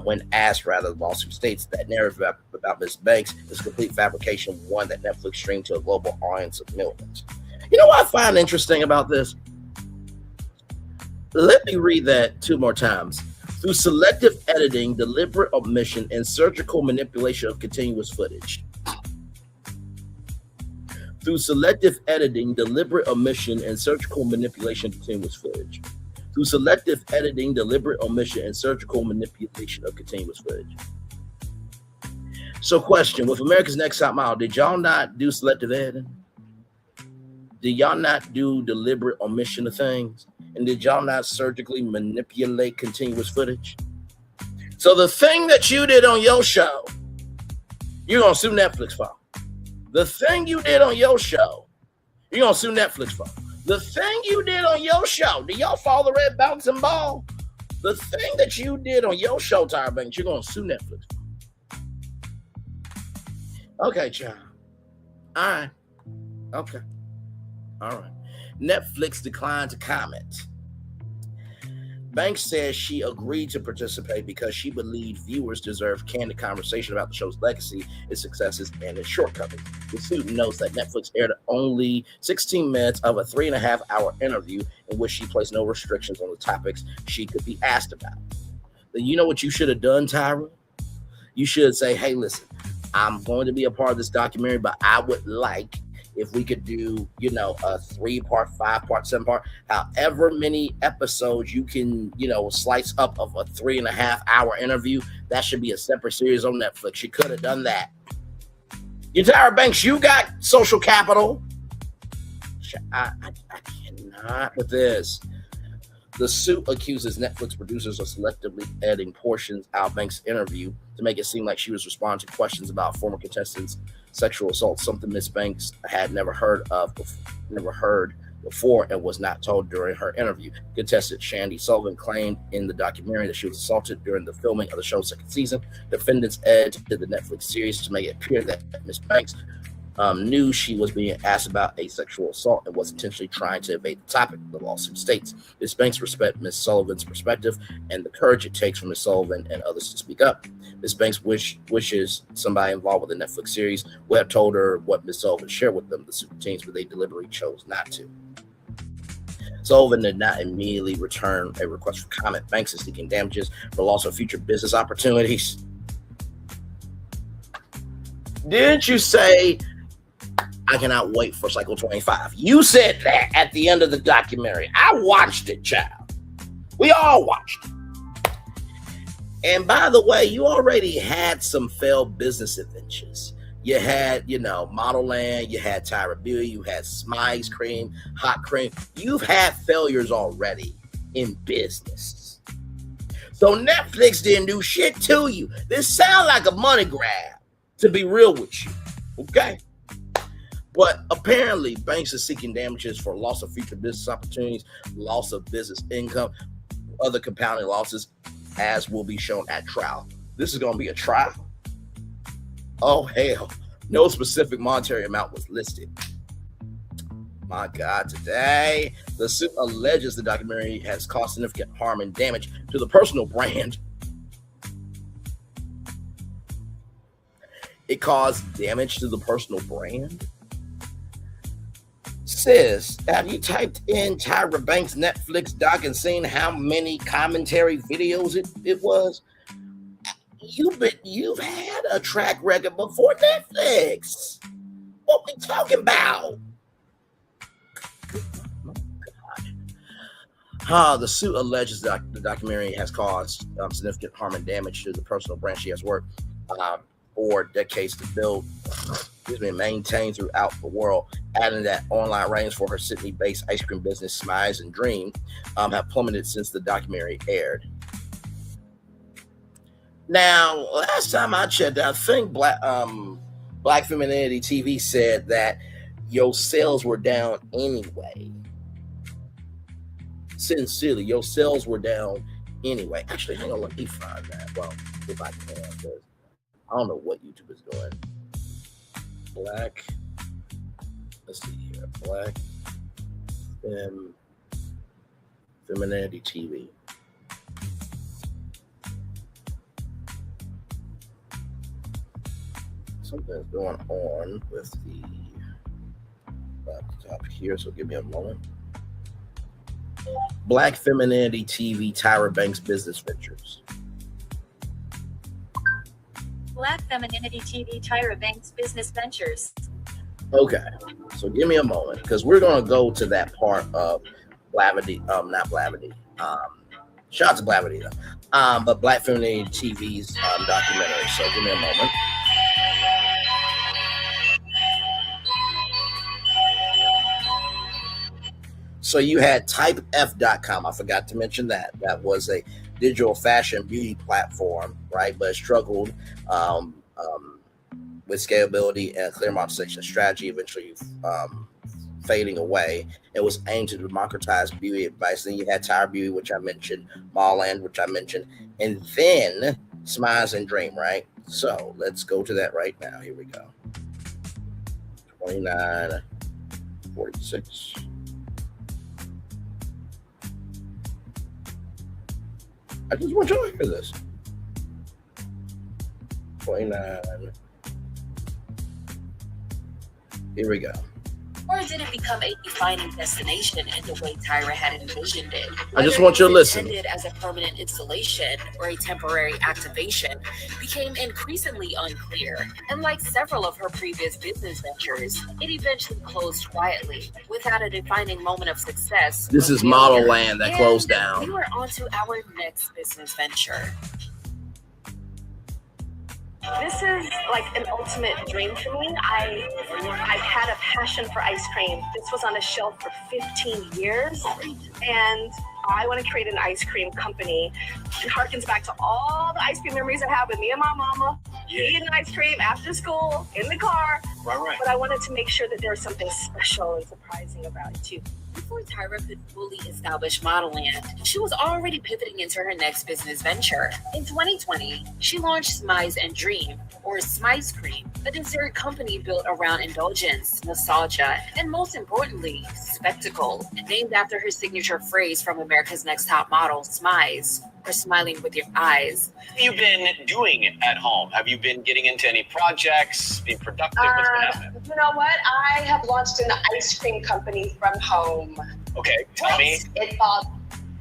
B: when asked. Rather, the lawsuit states that narrative about Ms. Banks is a complete fabrication, one that Netflix streamed to a global audience of millions. You know what I find interesting about this? Let me read that 2 more times. Through selective editing, deliberate omission, and surgical manipulation of continuous footage. Through selective editing, deliberate omission, and surgical manipulation of continuous footage. Through selective editing, deliberate omission, and surgical manipulation of continuous footage. So, question: with America's Next Top Model, did y'all not do selective editing? Did y'all not do deliberate omission of things? And did y'all not surgically manipulate continuous footage? So the thing that you did on your show, you're going to sue Netflix for. The thing you did on your show, you're going to sue Netflix for. The thing you did on your show, do y'all follow the red bouncing ball? The thing that you did on your show, Tyra Banks, you're going to sue Netflix for. Okay, child. All right. Okay. All right. Netflix declined to comment. Banks says she agreed to participate because she believed viewers deserve candid conversation about the show's legacy, its successes, and its shortcomings. The suit notes that Netflix aired only 16 minutes of a 3.5-hour interview in which she placed no restrictions on the topics she could be asked about. Then you know what you should have done, Tyra? You should say, hey, listen, I'm going to be a part of this documentary, but I would like if we could do, a 3-part, 5-part, 7-part, however many episodes you can, slice up of a 3.5-hour interview, that should be a separate series on Netflix. She could have done that. Tyra Banks, you got social capital. I cannot with this. The suit accuses Netflix producers of selectively editing portions out of Banks' interview to make it seem like she was responding to questions about former contestants' sexual assault, something Ms. Banks had never heard before and was not told during her interview. Contestant Shandy Sullivan claimed in the documentary that she was assaulted during the filming of the show's second season. Defendants edited the Netflix series to make it appear that Ms. Banks knew she was being asked about a sexual assault and was intentionally trying to evade the topic, the lawsuit states. Ms. Banks respects Ms. Sullivan's perspective and the courage it takes for Ms. Sullivan and others to speak up. Ms. Banks wishes somebody involved with the Netflix series would have told her what Ms. Sullivan shared with them, the super teams, but they deliberately chose not to. Sullivan did not immediately return a request for comment. Banks is seeking damages for loss of future business opportunities. Didn't you say, I cannot wait for Cycle 25? You said that at the end of the documentary. I watched it, child. We all watched it. And by the way, you already had some failed business adventures. You had, Model Land, you had Tyra Beer, you had Smy's Cream, Hot Cream. You've had failures already in business. So Netflix didn't do shit to you. This sounds like a money grab, to be real with you. Okay? But apparently, Banks is seeking damages for loss of future business opportunities, loss of business income, other compounding losses, as will be shown at trial. This is going to be a trial? Oh, hell. No specific monetary amount was listed. My God, today, the suit alleges the documentary has caused significant harm and damage to the personal brand. It caused damage to the personal brand? Sis, have you typed in Tyra Banks Netflix doc and seen how many commentary videos it was? You've had a track record before Netflix. What we talking about? The suit alleges that the documentary has caused significant harm and damage to the personal brand she has worked for decades to build. It's been maintained throughout the world, adding that online ratings for her Sydney-based ice cream business, Smize and Dream, have plummeted since the documentary aired. Now, last time I checked, I think Black Femininity TV said that your sales were down anyway. Sincerely, your sales were down anyway. Actually, hang on, let me find that. Well, if I can, because I don't know what YouTube is doing. Let's see here. Black Femininity TV. Something's going on with the laptop here, so give me a moment. Black Femininity TV, Tyra Banks Business Ventures.
K: Black Femininity TV, Tyra Banks Business Ventures.
B: Okay, so give me a moment, because we're going to go to that part of Blavity, not Blavity. Shout out to Blavity, though. But Black Femininity TV's documentary, so give me a moment. So you had typef.com. I forgot to mention that. That was a digital fashion beauty platform, right? But it struggled with scalability and clear monetization strategy, eventually fading away. It was aimed to democratize beauty advice. Then you had Tyra Beauty, which I mentioned, Mallland, which I mentioned, and then Smiles and Dream, right? So let's go to that right now. Here we go. 2946. I just want you to hear this. 29. Here we go.
K: Or did it become a defining destination in the way Tyra had envisioned it?
B: I just want you to listen.
K: Whether it was intended as a permanent installation or a temporary activation became increasingly unclear. And like several of her previous business ventures, it eventually closed quietly without a defining moment of success.
B: This is Model Land that closed down.
K: We were on to our next business venture.
L: This is like an ultimate dream for me. I've had a passion for ice cream. This was on a shelf for 15 years, and I want to create an ice cream company. It harkens back to all the ice cream memories I have with me and my mama, eating ice cream after school, in the car.
J: Right.
L: But I wanted to make sure that there was something special and surprising about it too.
K: Before Tyra could fully establish Model Land, she was already pivoting into her next business venture. In 2020, she launched Smize and Dream, or Smize Cream, a dessert company built around indulgence, nostalgia, and most importantly, spectacle, named after her signature phrase from America's Next Top Model, Smize, or smiling with your eyes.
J: What have you been doing at home? Have you been getting into any projects, being productive? What's been happening?
L: You know what? I have launched an ice cream company from home.
J: Okay, tell me.
L: It's called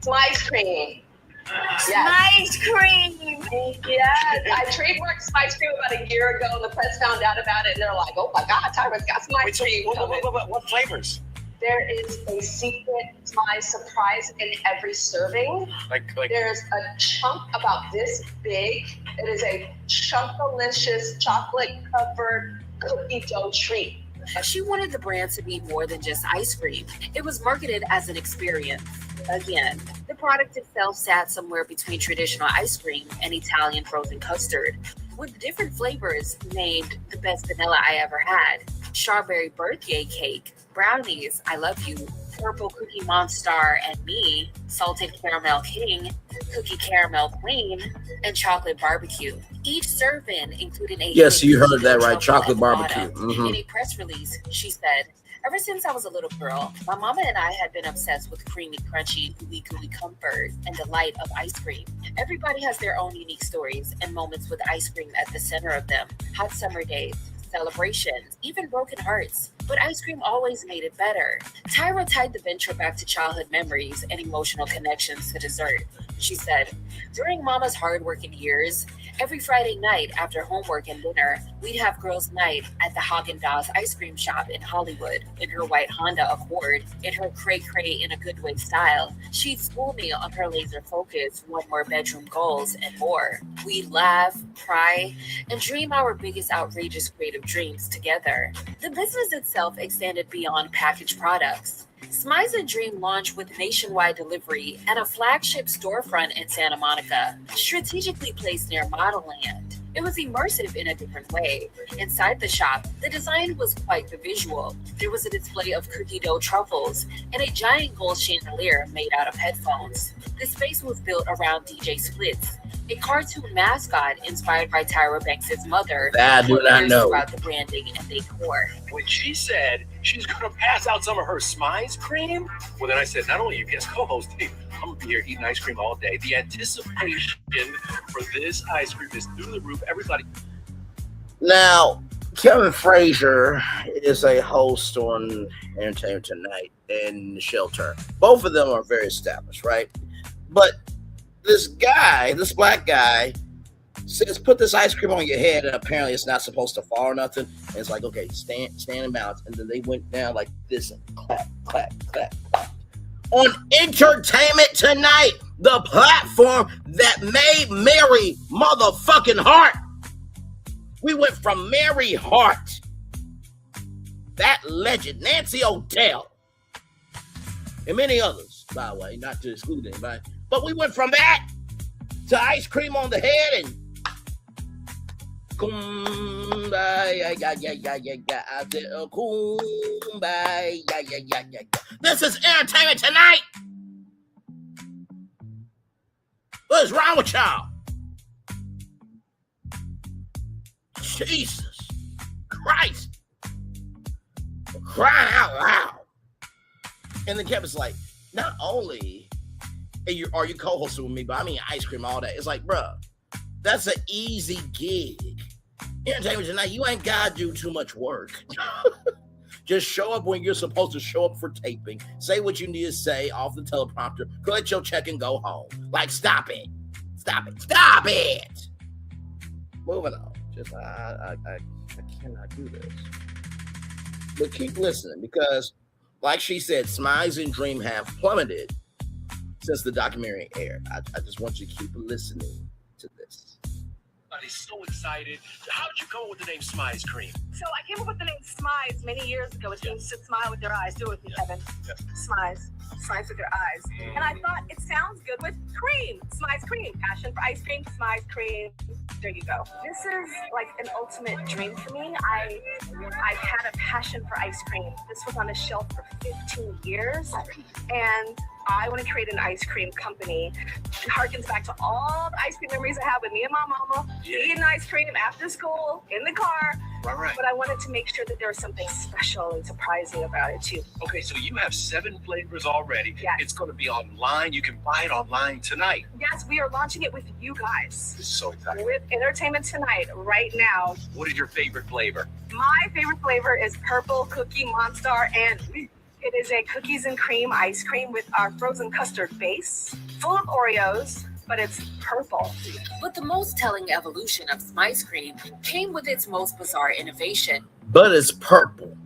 L: Smize Cream.
K: Smize Cream!
L: Yes, I trademarked Smize Cream about a year ago, and the press found out about it, and they're like, oh my God, Tyra's got Smize Cream.
J: What flavors?
L: There is a secret Smize surprise in every serving.
J: Like
L: There's a chunk about this big. It is a chunkalicious chocolate-covered cookie dough treat.
K: She wanted the brand to be more than just ice cream. It was marketed as an experience. Again, the product itself sat somewhere between traditional ice cream and Italian frozen custard, with different flavors named the best vanilla I ever had, strawberry birthday cake, brownies, I love you, purple cookie monster and me, salted caramel king, cookie caramel queen, and chocolate barbecue. Each serving included a
B: yes, you heard that right, chocolate barbecue.
K: In a press release, she said, ever since I was a little girl, my mama and I had been obsessed with creamy, crunchy, gooey comfort and delight of ice cream. Everybody has their own unique stories and moments with ice cream at the center of them. Hot summer days, celebrations, even broken hearts. But ice cream always made it better. Tyra tied the venture back to childhood memories and emotional connections to dessert. She said, during Mama's hard-working years, every Friday night after homework and dinner, we'd have girls' night at the Haagen-Dazs ice cream shop in Hollywood in her white Honda Accord, in her cray-cray in a good way style. She'd school me on her laser focus, one more bedroom goals, and more. We'd laugh, cry, and dream our biggest outrageous creative dreams together. The business itself extended beyond packaged products. Smiles and Dream launched with nationwide delivery and a flagship storefront in Santa Monica, strategically placed near Modelland. It was immersive in a different way. Inside the shop, the design was quite the visual. There was a display of cookie dough truffles and a giant gold chandelier made out of headphones. The space was built around DJ Splits, a cartoon mascot inspired by Tyra Banks' mother.
B: That I do not know.
K: Throughout the branding and decor.
J: When she said she's going to pass out some of her Smiles cream, well, then I said, not only you guest co-hosting, I'm going to be here eating ice cream all day. The anticipation for this ice cream is through the roof. Everybody.
B: Now, Kevin Frazier is a host on Entertainment Tonight and The Shelter. Both of them are very established, right? But this black guy, says, put this ice cream on your head, and apparently it's not supposed to fall or nothing. And it's like, okay, stand in balance. And then they went down like this and clap, clap, clap, clap. On Entertainment Tonight, the platform that made Mary motherfucking Hart. We went from Mary Hart, that legend, Nancy O'Dell, and many others, by the way, not to exclude anybody. But we went from that to ice cream on the head and this is Entertainment Tonight. What is wrong with y'all? Jesus Christ. We're crying out loud. And then Kevin's like, not only are you co-hosting with me, but I mean ice cream, all that. It's like, bruh, that's an easy gig. Entertainment Tonight, you ain't gotta do too much work. Just show up when you're supposed to show up for taping. Say what you need to say off the teleprompter. Collect your check and go home. Like, stop it. Stop it. Stop it. Moving on. Just I cannot do this. But keep listening because, like she said, Smiles and Dream have plummeted since the documentary aired. I just want you to keep listening to this.
J: Everybody's so excited. How did you come up with the name Smiles Cream?
L: So I came up with the name Smiles many years ago. It means to smile with their eyes. Do it with me, Kevin. Smiles. Smiles with their eyes. And I thought it sounds good with cream. Smiles cream. Passion for ice cream. Smiles cream. There you go. This is like an ultimate dream for me. I've had a passion for ice cream. This was on a shelf for 15 years. And I want to create an ice cream company. It harkens back to all the ice cream memories I have with me and my mama. Eating ice cream after school, in the car.
J: Right.
L: But I wanted to make sure that there was something special and surprising about it too.
J: Okay, so you have 7 flavors already.
L: Yes.
J: It's going to be online. You can buy it online tonight.
L: Yes, we are launching it with you guys.
J: This is so exciting.
L: With Entertainment Tonight right now.
J: What is your favorite flavor?
L: My favorite flavor is Purple Cookie Monster, and it is a cookies and cream ice cream with our frozen custard base, full of Oreos, but it's purple.
K: But the most telling evolution of Smiles Cream came with its most bizarre innovation.
B: But it's purple.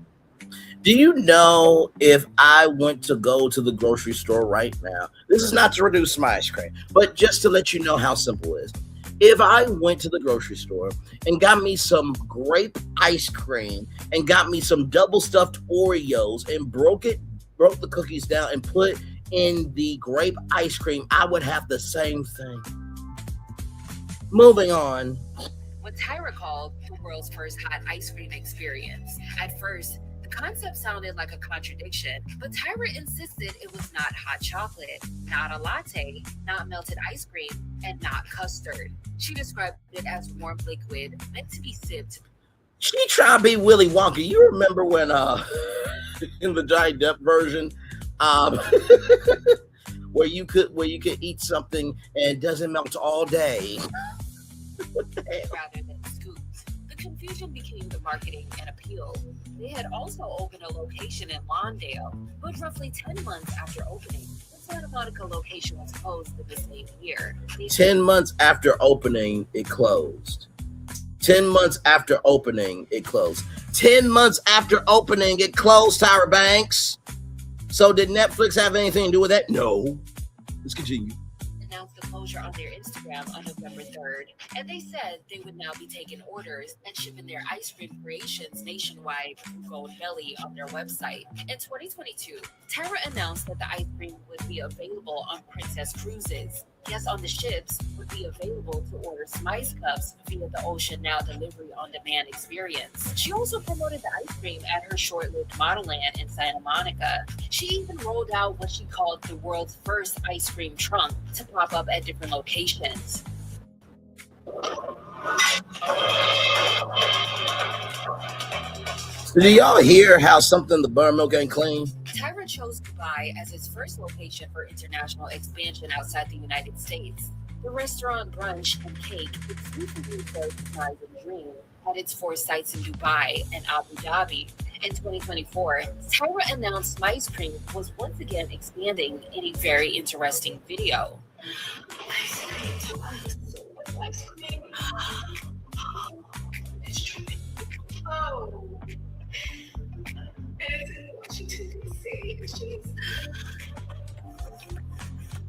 B: Do you know if I went to go to the grocery store right now, this is not to reduce Smiles Cream, but just to let you know how simple it is. If I went to the grocery store and got me some grape ice cream and got me some double stuffed Oreos and broke the cookies down and put in the grape ice cream, I would have the same thing. Moving on.
K: What Tyra called the world's first hot ice cream experience. At first, the concept sounded like a contradiction, but Tyra insisted it was not hot chocolate, not a latte, not melted ice cream, and not custard. She described it as warm liquid meant to be sipped.
B: She tried to be Willy Wonka. You remember when in the Johnny Depp version, where you could eat something and it doesn't melt all day. What the hell?
K: Rather than scoops. The confusion became the marketing and appeal. They had also opened a location in Lawndale, but roughly 10 months after opening, the Santa Monica location was closed in the same year.
B: 10 months after opening, it closed. 10 months after opening, it closed. 10 months after opening, it closed, Tyra Banks. So did Netflix have anything to do with that? No. Let's continue.
K: Announced the disclosure on their Instagram on November 3rd, and they said they would now be taking orders and shipping their ice cream creations nationwide through Gold Belly on their website. In 2022, Tyra announced that the ice cream would be available on Princess Cruises. Guests on the ships would be available to order Smice cups via the Ocean Now delivery on demand experience. She also promoted the ice cream at her short-lived model land in Santa Monica. She even rolled out what she called the world's first ice cream trunk to pop up at different locations.
B: Do y'all hear how something the buttermilk ain't clean?
K: Tyra chose Dubai as its first location for international expansion outside the United States. The restaurant Brunch and Cake, exclusively served Smiles and Dream, had its 4 sites in Dubai and Abu Dhabi. In 2024, Tyra announced Smice Cream was once again expanding in a very interesting video.
L: Oh.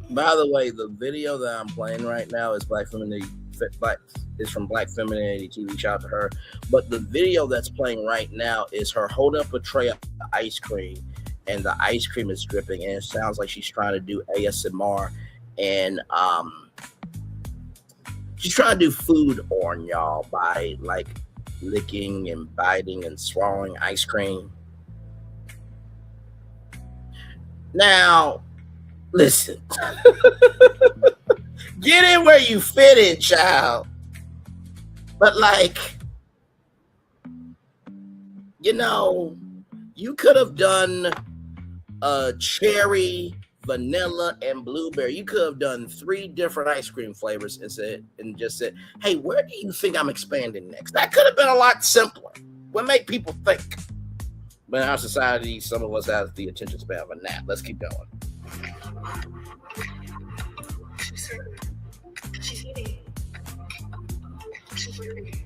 B: By the way, the video that I'm playing right now is from Black Femininity TV. Shout out to her. But the video that's playing right now is her holding up a tray of ice cream, and the ice cream is dripping, and it sounds like she's trying to do ASMR, and she's trying to do food on y'all by like licking and biting and swallowing ice cream. Now, listen. Get in where you fit in, child. But like, you know, you could have done cherry, vanilla, and blueberry. You could have done 3 different ice cream flavors and just said, hey, where do you think I'm expanding next? That could have been a lot simpler. Would make people think. But in our society, some of us have the attention span of a gnat. Let's keep going.
L: She's eating. She's eating.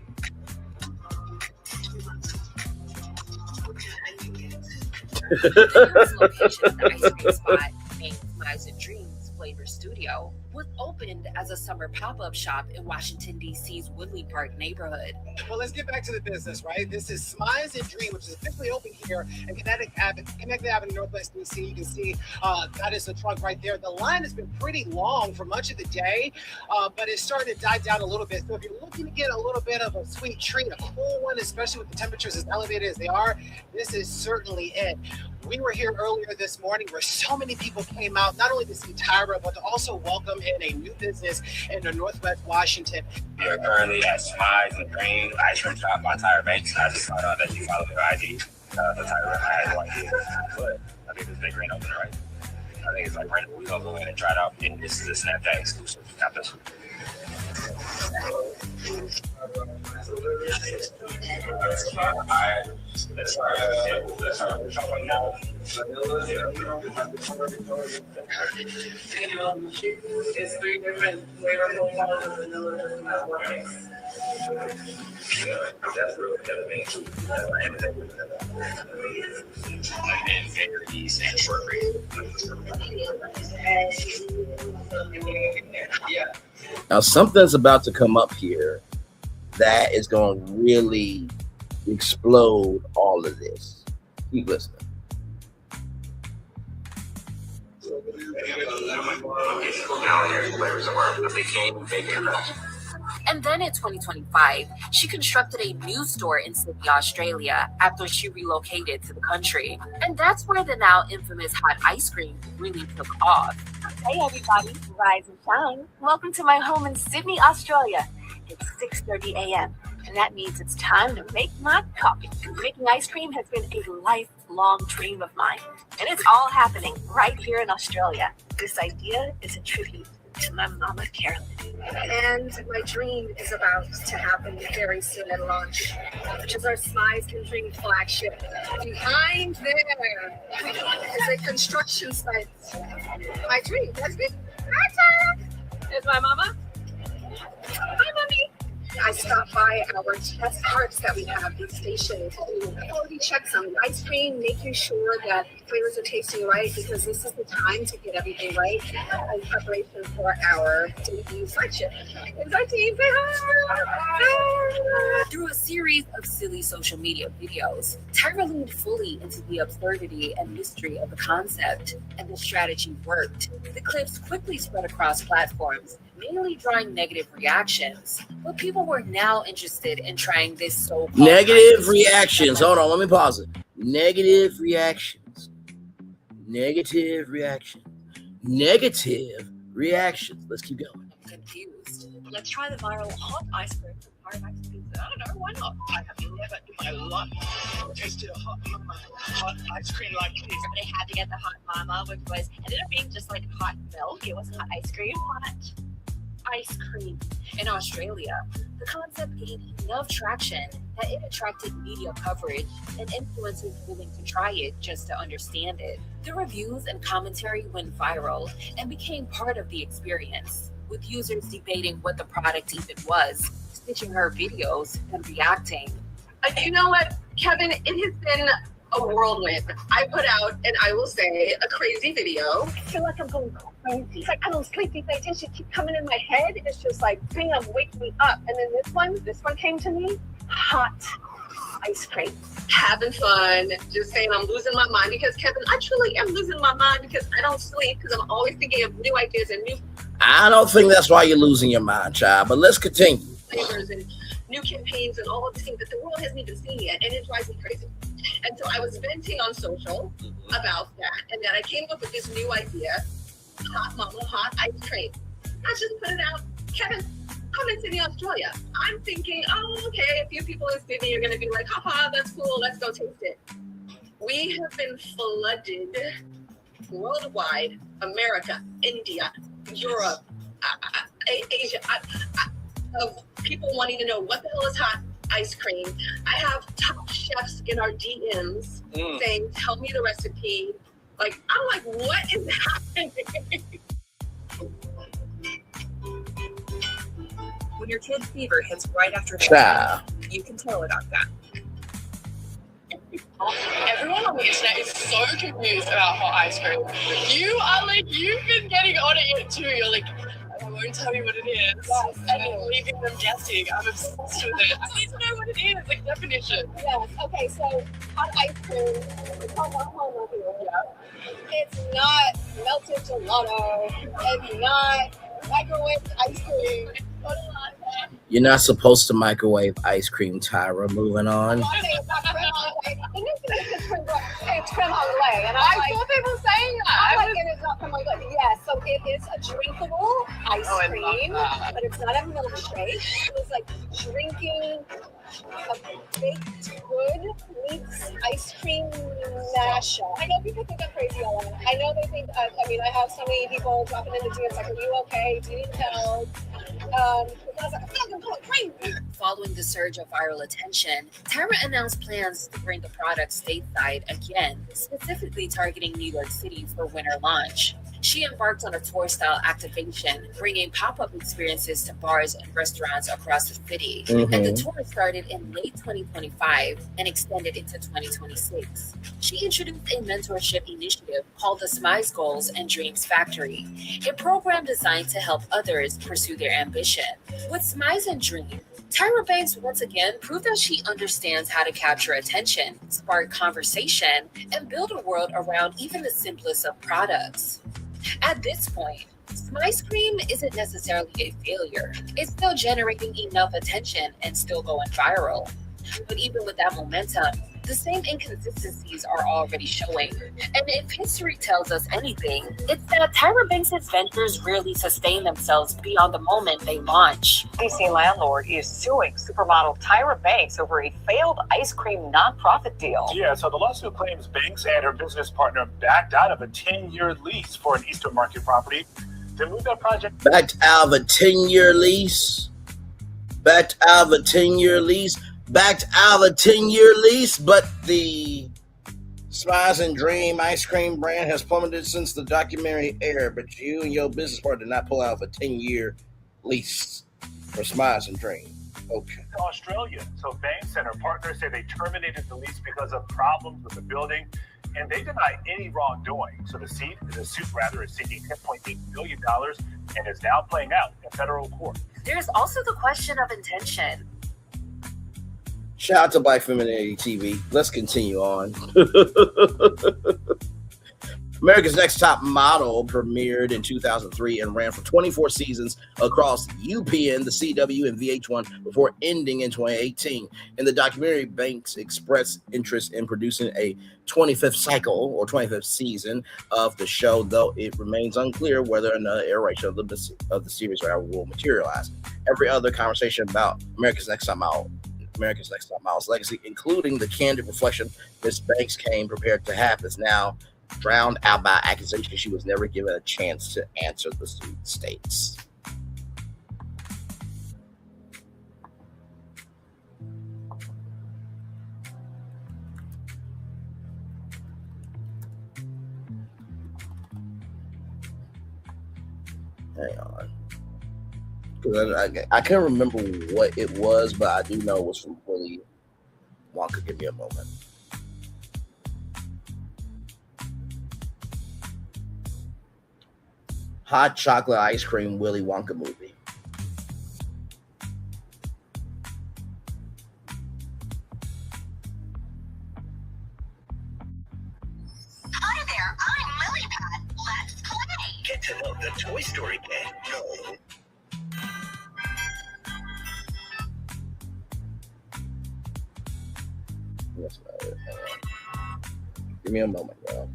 K: The location of the ice cream spot, named Smiles and Dreams Flavor Studio, was opened as a summer pop-up shop in Washington, D.C.'s Woodley Park neighborhood.
M: Well, let's get back to the business, right? This is Smiles and Dream, which is officially open here in Connecticut Avenue, Northwest D.C. You can see that is the trunk right there. The line has been pretty long for much of the day, but it's starting to die down a little bit. So if you're looking to get a little bit of a sweet treat, a cool one, especially with the temperatures as elevated as they are, this is certainly it. We were here earlier this morning where so many people came out, not only to see Tyra, but to also welcome in a new business in Northwest Washington.
J: We are currently at Smiles and Dream Ice Cream Shop by Tyra Banks. I just found out that you followed her IG. The Tyra, I had no idea. But I think this big grand opening, right? I think it's like right. We're going to go in and try it out. And this is a Snapchat exclusive. Got this.
L: It's 3 different flavor profiles of vanilla and
J: That's really
B: Now, something's about to come up here that is going to really explode all of this. Keep listening.
K: And then in 2025, she constructed a new store in Sydney, Australia, after she relocated to the country. And that's where the now infamous hot ice cream really took off.
L: Hey everybody, rise and shine. Welcome to my home in Sydney, Australia. It's 6:30 a.m. and that means it's time to make my coffee. Making ice cream has been a lifelong dream of mine, and it's all happening right here in Australia. This idea is a tribute to my mama, Carolyn. And my dream is about to happen very soon at launch, which is our Smiles and Dream flagship. Behind there is a construction site. My dream, that's me. Hi, Tyra. There's my mama. Hi, mommy. I stopped by our test carts that we have, these stations, to quality check some ice cream, making sure that flavors are tasting right, because this is the time to get everything right in preparation for our debut flagship. Is our team say hi?
K: Through a series of silly social media videos, Tyra leaned fully into the absurdity and mystery of the concept, and the strategy worked. The clips quickly spread across platforms, mainly drawing negative reactions, but people were now interested in trying this so-called
B: Negative reactions. Hold on, let me pause it. Negative reactions. Negative reactions. Negative reactions. Let's keep going.
K: confused.
L: Let's try the viral hot ice cream from Tyra Banks pizza. I don't know, why not?
J: I have never in my life tasted a hot ice cream like this.
E: But I had to get the hot mama, which was ended up being just like hot milk. It wasn't hot ice cream.
K: Hot ice cream. In Australia, the concept gained enough traction that it attracted media coverage and influencers willing to try it just to understand it. The reviews and commentary went viral and became part of the experience, with users debating what the product even was, stitching her videos, and reacting.
L: You know what, Kevin? It has been a whirlwind. I put out, and I will say, a crazy video. I feel like I'm going crazy. It's like I don't sleep. These ideas just keep coming in my head. It's just like, bang, I'm waking me up. And then this one came to me. Hot ice cream. Having fun. Just saying I'm losing my mind. Because, Kevin, I truly am losing my mind because I don't sleep. Because I'm always thinking of new ideas and new
B: I don't think that's why you're losing your mind, child, but let's continue.
L: flavors and new campaigns and all of the things that the world hasn't even seen yet, and it drives me crazy. And so I was venting on social about that, and then I came up with this new idea: hot mama, hot ice cream. I just put it out. Kevin, I'm in Sydney, Australia. I'm thinking, oh, okay, a few people in Sydney are going to be like, haha, that's cool, let's go taste it. We have been flooded worldwide, America, India, Europe, Asia, of people wanting to know what the hell is hot ice cream. I have top chefs in our DMs saying, tell me the recipe. Like, I'm like, what is happening?
K: When your kid's fever hits right after
B: Child.
K: you can tell it on that.
L: Everyone on the internet is so confused about hot ice cream. You are like, you've been getting on it too. You're like, I won't tell you what it is. Yes, and then leaving them guessing. I'm obsessed with it. I need to know what it is, like definition. Yes, okay, so hot ice cream, it's not melted gelato. It's not microwave ice cream.
B: You're not supposed to microwave ice cream, Tyra. Moving on.
L: It's creme brulee, and I saw people saying that. I'm like, it is not creme brulee. Yes, so it is a drinkable ice cream, but it's not a milkshake. It's like drinking a baked good meets ice cream mashup. I know people think I'm crazy, Ellen. I know they think, I mean, I have so many people dropping into DMs like, are you okay? Do you need help? I was like, I feel like I'm going crazy.
K: Following the surge of viral attention, Tyra announced plans to bring the product stateside again, specifically targeting New York City for winter launch. She embarked on a tour-style activation, bringing pop-up experiences to bars and restaurants across the city. And the tour started in late 2025 and extended into 2026. She introduced a mentorship initiative called the Smize Goals and Dreams Factory, a program designed to help others pursue their ambition. With Smize and Dreams, Tyra Banks once again proved that she understands how to capture attention, spark conversation, and build a world around even the simplest of products. At this point, Smize Cream isn't necessarily a failure. It's still generating enough attention and still going viral. But even with that momentum, the same inconsistencies are already showing. And if history tells us anything, it's that Tyra Banks' ventures rarely sustain themselves beyond the moment they launch.
N: DC landlord is suing supermodel Tyra Banks over a failed ice cream nonprofit deal.
O: Yeah, so the lawsuit claims Banks and her business partner backed out of a 10-year lease for an Eastern Market property. They moved that project.
B: Backed out of a 10-year lease. Backed out of a 10-year lease. Backed out of a 10-year lease, but the Smize and Dream ice cream brand has plummeted since the documentary aired. But you and your business partner did not pull out of a 10-year lease for Smize and Dream. Okay.
O: to Australia. So Banks and her partner say they terminated the lease because of problems with the building, and they deny any wrongdoing. So the suit is seeking $10.8 million and is now playing out in federal court.
K: There's also the question of intention.
B: Shout out to Black Femininity TV. Let's continue on. America's Next Top Model premiered in 2003 and ran for 24 seasons across UPN, the CW, and VH1 before ending in 2018. In the documentary, Banks expressed interest in producing a 25th cycle or 25th season of the show, though it remains unclear whether another iteration of the series will materialize. Every other conversation about America's Next Top Model's legacy, including the candid reflection Miss Banks came prepared to have, is now drowned out by accusations she was never given a chance to answer, the suit states. Hang on. Because I can't remember what it was, but I do know it was from Willy Wonka. Give me a moment. Hot chocolate ice cream Willy Wonka movie.
A: Hi there, I'm Lilypad. Let's play.
J: Get to know the Toy Story gang. No.
B: Yes, give me a moment, y'all.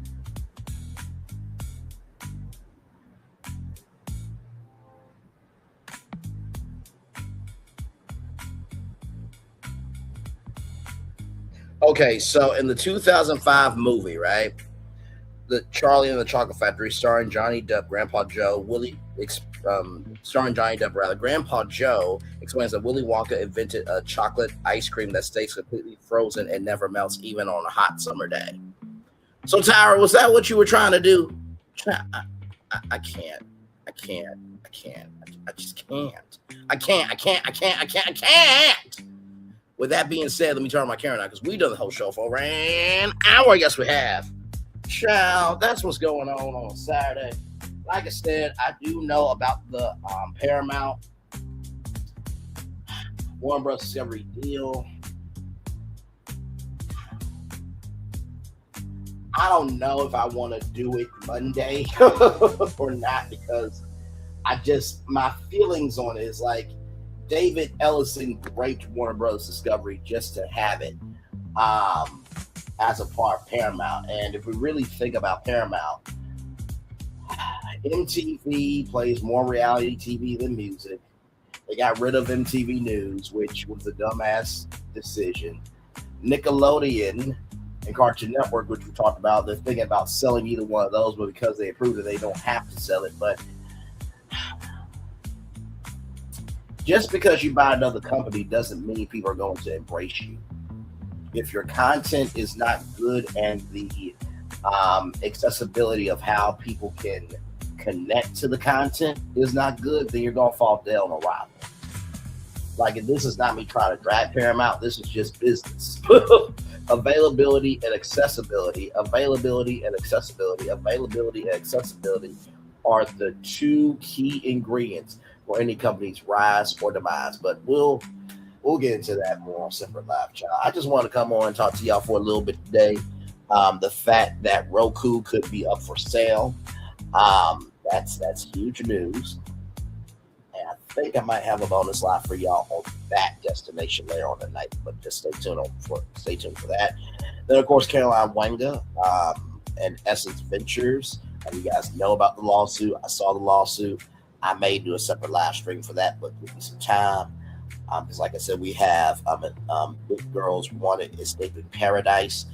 B: Okay, so in the 2005 movie, right, the Charlie and the Chocolate Factory, starring Johnny Depp, Grandpa Joe, Grandpa Joe explains that Willy Wonka invented a chocolate ice cream that stays completely frozen and never melts even on a hot summer day. So, Tyra, was that what you were trying to do? I can't. I just can't. With that being said, let me turn my camera on because we've done the whole show for an hour. Yes, we have. Child, that's what's going on Saturday. Like I said, I do know about the Paramount Warner Bros. Discovery deal. I don't know if I want to do it Monday or not, because my feelings on it is like David Ellison raped Warner Bros. Discovery just to have it as a part of Paramount. And if we really think about Paramount, MTV plays more reality TV than music. They got rid of MTV News, which was a dumbass decision. Nickelodeon and Cartoon Network, which we talked about, they're thinking about selling either one of those, but because they approved it, they don't have to sell it. But just because you buy another company doesn't mean people are going to embrace you. If your content is not good and the accessibility of how people can connect to the content is not good, then you're going to fall down a rival. Like, if this is not me trying to drag Paramount, this is just business. Availability and accessibility are the two key ingredients for any company's rise or demise. But we'll get into that more on Separate Live, child. I just want to come on and talk to y'all for a little bit today. The fact that Roku could be up for sale, that's huge news. And I think I might have a bonus live for y'all on that destination later on tonight, but just stay tuned for that. Then, of course, Caroline Wanga and Essence Ventures. You guys know about the lawsuit. I saw the lawsuit. I may do a separate live stream for that, but give me some time. Because like I said, we have Big Girls Wanted Escaping Paradise,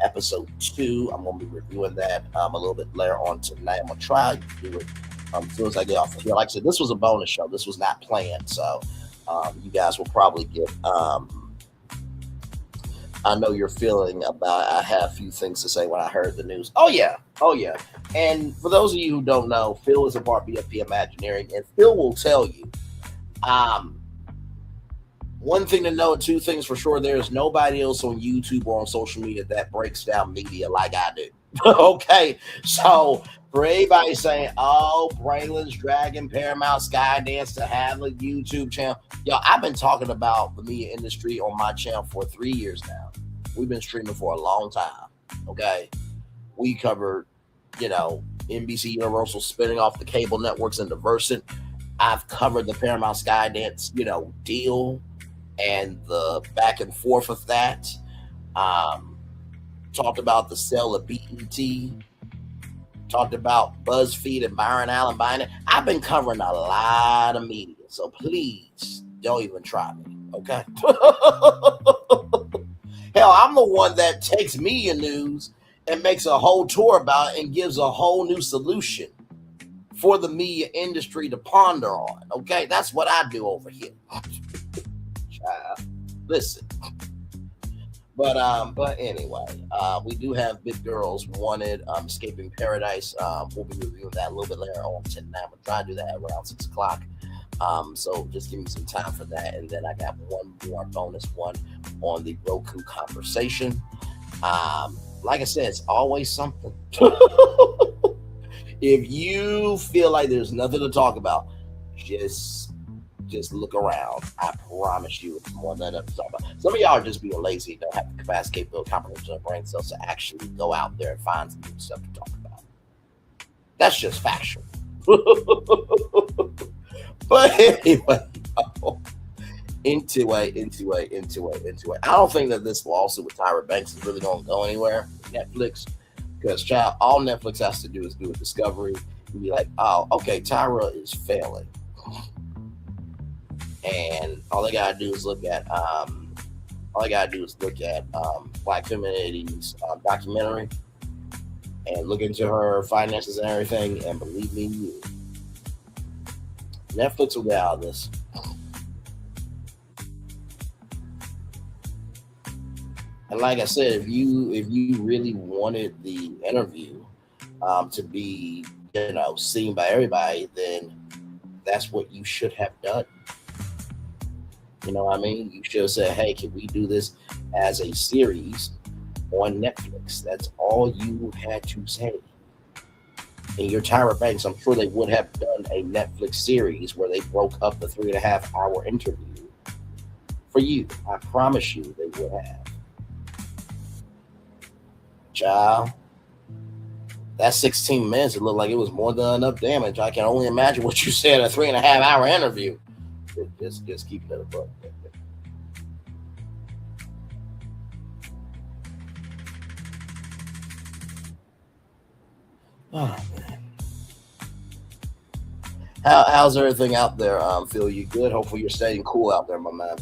B: episode 2. I'm going to be reviewing that a little bit later on tonight. I'm going to try to do it as soon as I get off of here. Like I said, this was a bonus show. This was not planned. So you guys will probably get, I know you're feeling about, I have a few things to say when I heard the news. Oh yeah. And for those of you who don't know, Phil is a part of BFP Imagineering, and Phil will tell you, One thing to know, two things for sure, there's nobody else on YouTube or on social media that breaks down media like I do. Okay, so for everybody saying, oh, Braylon's dragging Paramount Skydance to have a YouTube channel, yo, I've been talking about the media industry on my channel for 3 years now. We've been streaming for a long time, okay? We covered, NBC Universal spinning off the cable networks and Versant. I've covered the Paramount Skydance, deal and the back and forth of that. Talked about the sale of BET. Talked about BuzzFeed and Byron Allen buying it. I've been covering a lot of media, so please don't even try me, okay? Hell, I'm the one that takes media news and makes a whole tour about it and gives a whole new solution for the media industry to ponder on, okay? That's what I do over here. Listen. But anyway, we do have Big Girls Wanted, Escaping Paradise. We'll be reviewing that a little bit later on tonight. I'm going to try to do that around 6 o'clock. So just give me some time for that. And then I got one more bonus one on the Roku conversation. Like I said, it's always something. If you feel like there's nothing to talk about, just look around. I promise you it's more than enough to talk about. Some of y'all are just being lazy, don't have the capacity, capability, comprehension of brain cells to actually go out there and find some new stuff to talk about. That's just factual. But anyway, into it. I don't think that this lawsuit with Tyra Banks is really going to go anywhere. Netflix, because child, all Netflix has to do is do a discovery and be like, oh, okay, Tyra is failing. And all they gotta do is look at Black Feminity's documentary and look into her finances and everything, and believe me, Netflix will get out of this. And like I said, if you really wanted the interview to be seen by everybody, then that's what you should have done. You know what I mean? You should have said, hey, can we do this as a series on Netflix? That's all you had to say. In your Tyra Banks, I'm sure they would have done a Netflix series where they broke up the 3.5-hour interview for you. I promise you they would have. Child, that 16 minutes, it looked like it was more than enough damage. I can only imagine what you said in a 3.5-hour interview. Just keep it above. Oh, man. How's everything out there? Phil, you good? Hopefully you're staying cool out there, my man.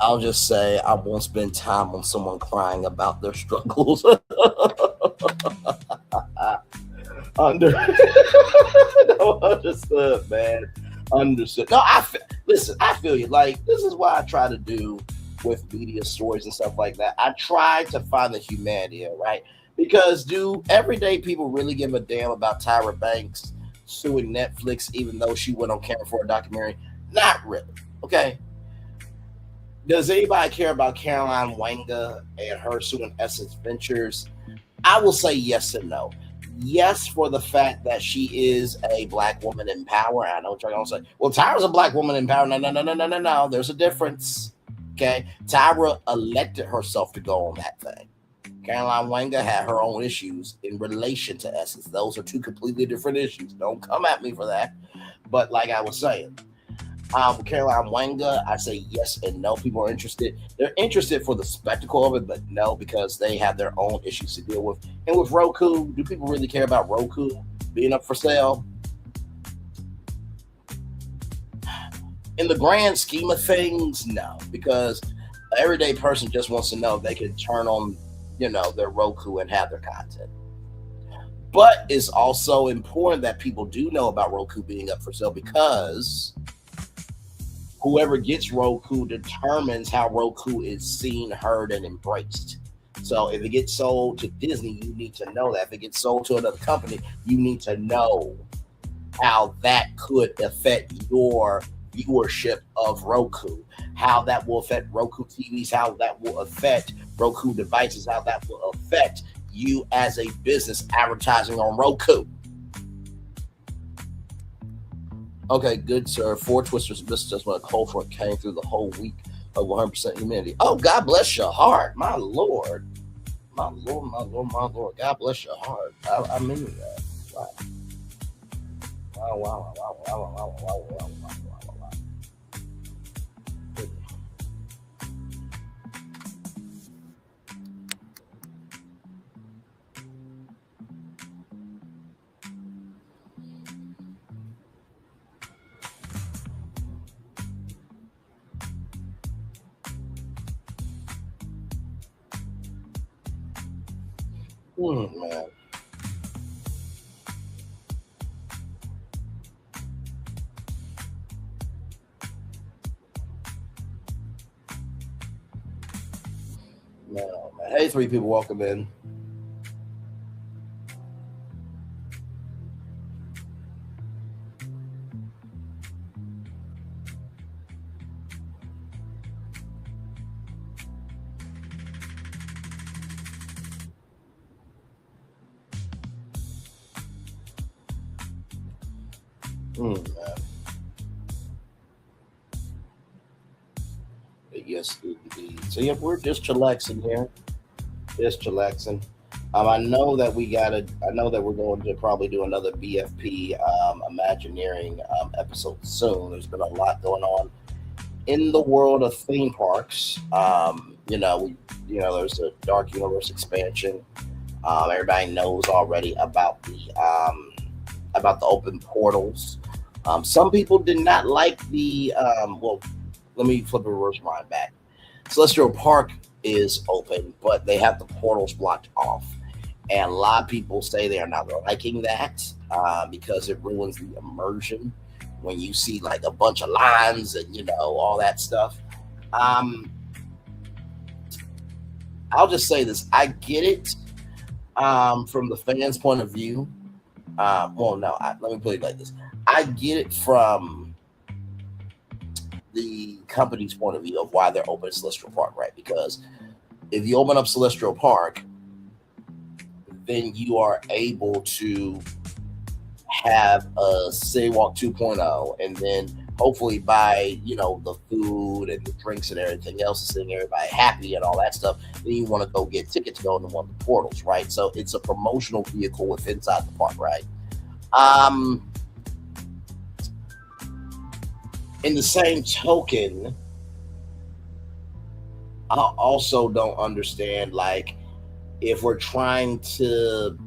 B: I'll just say I won't spend time on someone crying about their struggles. No, understood, man. Understood. No, listen, I feel you. Like, this is what I try to do with media stories and stuff like that. I try to find the humanity, right? Because do everyday people really give a damn about Tyra Banks suing Netflix, even though she went on camera for a documentary? Not really, okay? Does anybody care about Caroline Wanga and her suing Essence Ventures? I will say yes and no. Yes, for the fact that she is a Black woman in power. I know what you're going to say. Well, Tyra's a Black woman in power. No. There's a difference. Okay? Tyra elected herself to go on that thing. Caroline Wanga had her own issues in relation to Essence. Those are two completely different issues. Don't come at me for that. But like I was saying, Caroline Wanga, I say yes and no. People are interested. They're interested for the spectacle of it, but no, because they have their own issues to deal with. And with Roku, do people really care about Roku being up for sale? In the grand scheme of things, no, because an everyday person just wants to know if they can turn on, their Roku and have their content. But it's also important that people do know about Roku being up for sale, because whoever gets Roku determines how Roku is seen, heard, and embraced. So if it gets sold to Disney, you need to know that. If it gets sold to another company, you need to know how that could affect your viewership of Roku, how that will affect Roku TVs, how that will affect Roku devices, how that will affect you as a business advertising on Roku. Okay, good sir. 4 Twisters missed just when a cold front came through the whole week of 100% humidity. Oh, God bless your heart, my Lord. My Lord, my Lord, my Lord. God bless your heart. I mean that. Wow. Wow, wow, wow, wow, wow, wow, wow, wow, wow, wow. Man. No, man. Hey, 3 people, welcome in. Man. Yes, indeed. So yeah, we're just chillaxing here. Just chillaxing. I know that we're going to probably do another BFP Imagineering episode soon. There's been a lot going on in the world of theme parks. There's a Dark Universe expansion. Everybody knows already about the open portals. Some people did not like the let me flip the reverse mind back. Celestial Park is open, but they have the portals blocked off. And a lot of people say they are not liking that because it ruins the immersion when you see like a bunch of lines and, all that stuff. I'll just say this. I get it from the fans' point of view. Let me put it like this. I get it from the company's point of view of why they're opening Celestial Park, right? Because if you open up Celestial Park, then you are able to have a City Walk 2.0 and then hopefully buy, the food and the drinks and everything else, and seeing everybody happy and all that stuff. Then you want to go get tickets to go into one of the portals, right? So it's a promotional vehicle with inside the park, right? In the same token, I also don't understand, like, if we're trying to,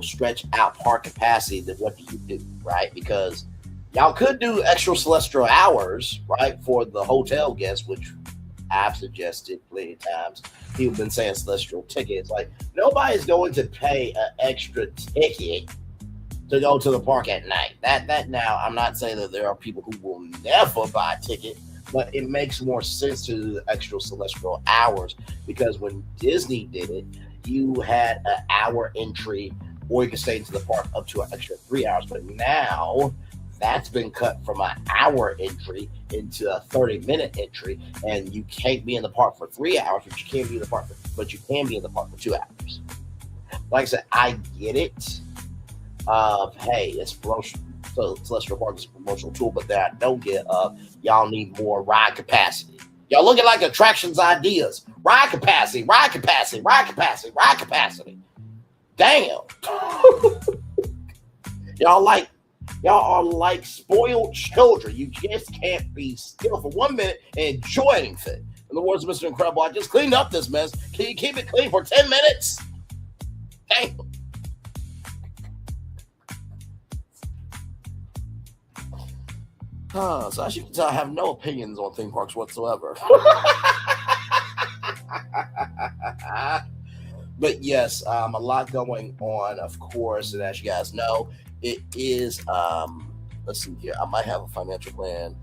B: stretch out park capacity, then what do you do, right? Because y'all could do extra celestial hours, right, for the hotel guests, which I've suggested plenty of times. People have been saying celestial tickets. Like, nobody's going to pay an extra ticket to go to the park at night. That now, I'm not saying that there are people who will never buy a ticket, but it makes more sense to do the extra celestial hours, because when Disney did it, you had an hour entry, or you could stay into the park up to an extra 3 hours. But now that's been cut from an hour entry into a 30-minute entry, and you can't be in the park for 3 hours, but you can be in the park for 2 hours. Like I said, I get it. Hey, it's promotion. So Celestial Park is a promotional tool, but that I don't get y'all need more ride capacity. Y'all looking like attractions ideas. Ride capacity. Damn. Y'all are like spoiled children. You just can't be still for 1 minute and enjoy anything. In the words of Mr. Incredible, I just cleaned up this mess. Can you keep it clean for 10 minutes? Damn. So as you can tell, I have no opinions on theme parks whatsoever. But yes, a lot going on, of course, and as you guys know, it is, let's see here, I might have a financial plan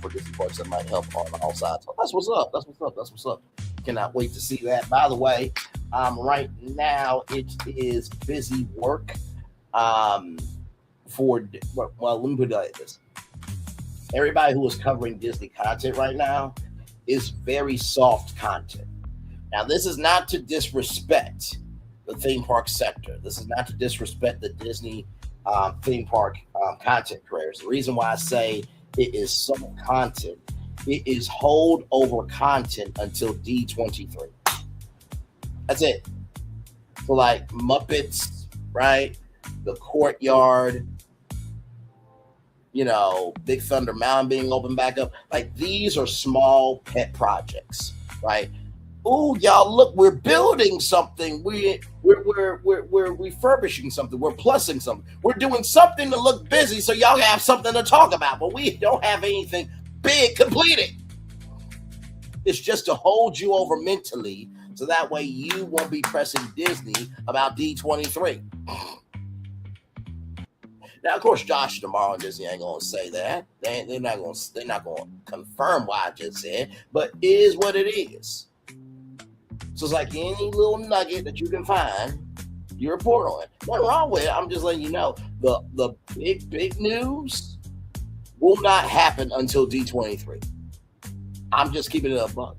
B: for Disney parks that might help on all sides. So that's what's up. Cannot wait to see that. By the way, Right now, it is busy work. Let me put it like this. Everybody who is covering Disney content right now is very soft content. Now, this is not to disrespect the theme park sector. This is not to disrespect the Disney theme park content creators. The reason why I say it is soft content, it is hold over content until D23. That's it. So like Muppets, right? The Courtyard, Big Thunder Mountain being opened back up. Like these are small pet projects, right? Oh, y'all, look, we're building something. We're refurbishing something. We're plussing something. We're doing something to look busy so y'all have something to talk about. But we don't have anything big completed. It's just to hold you over mentally so that way you won't be pressing Disney about D23. Now, of course, Josh tomorrow and Disney ain't gonna say that. They're not gonna confirm what I just said, but it is what it is. So it's like any little nugget that you can find, you report on it. Nothing wrong with it. I'm just letting you know the big news will not happen until D23. I'm just keeping it a buck.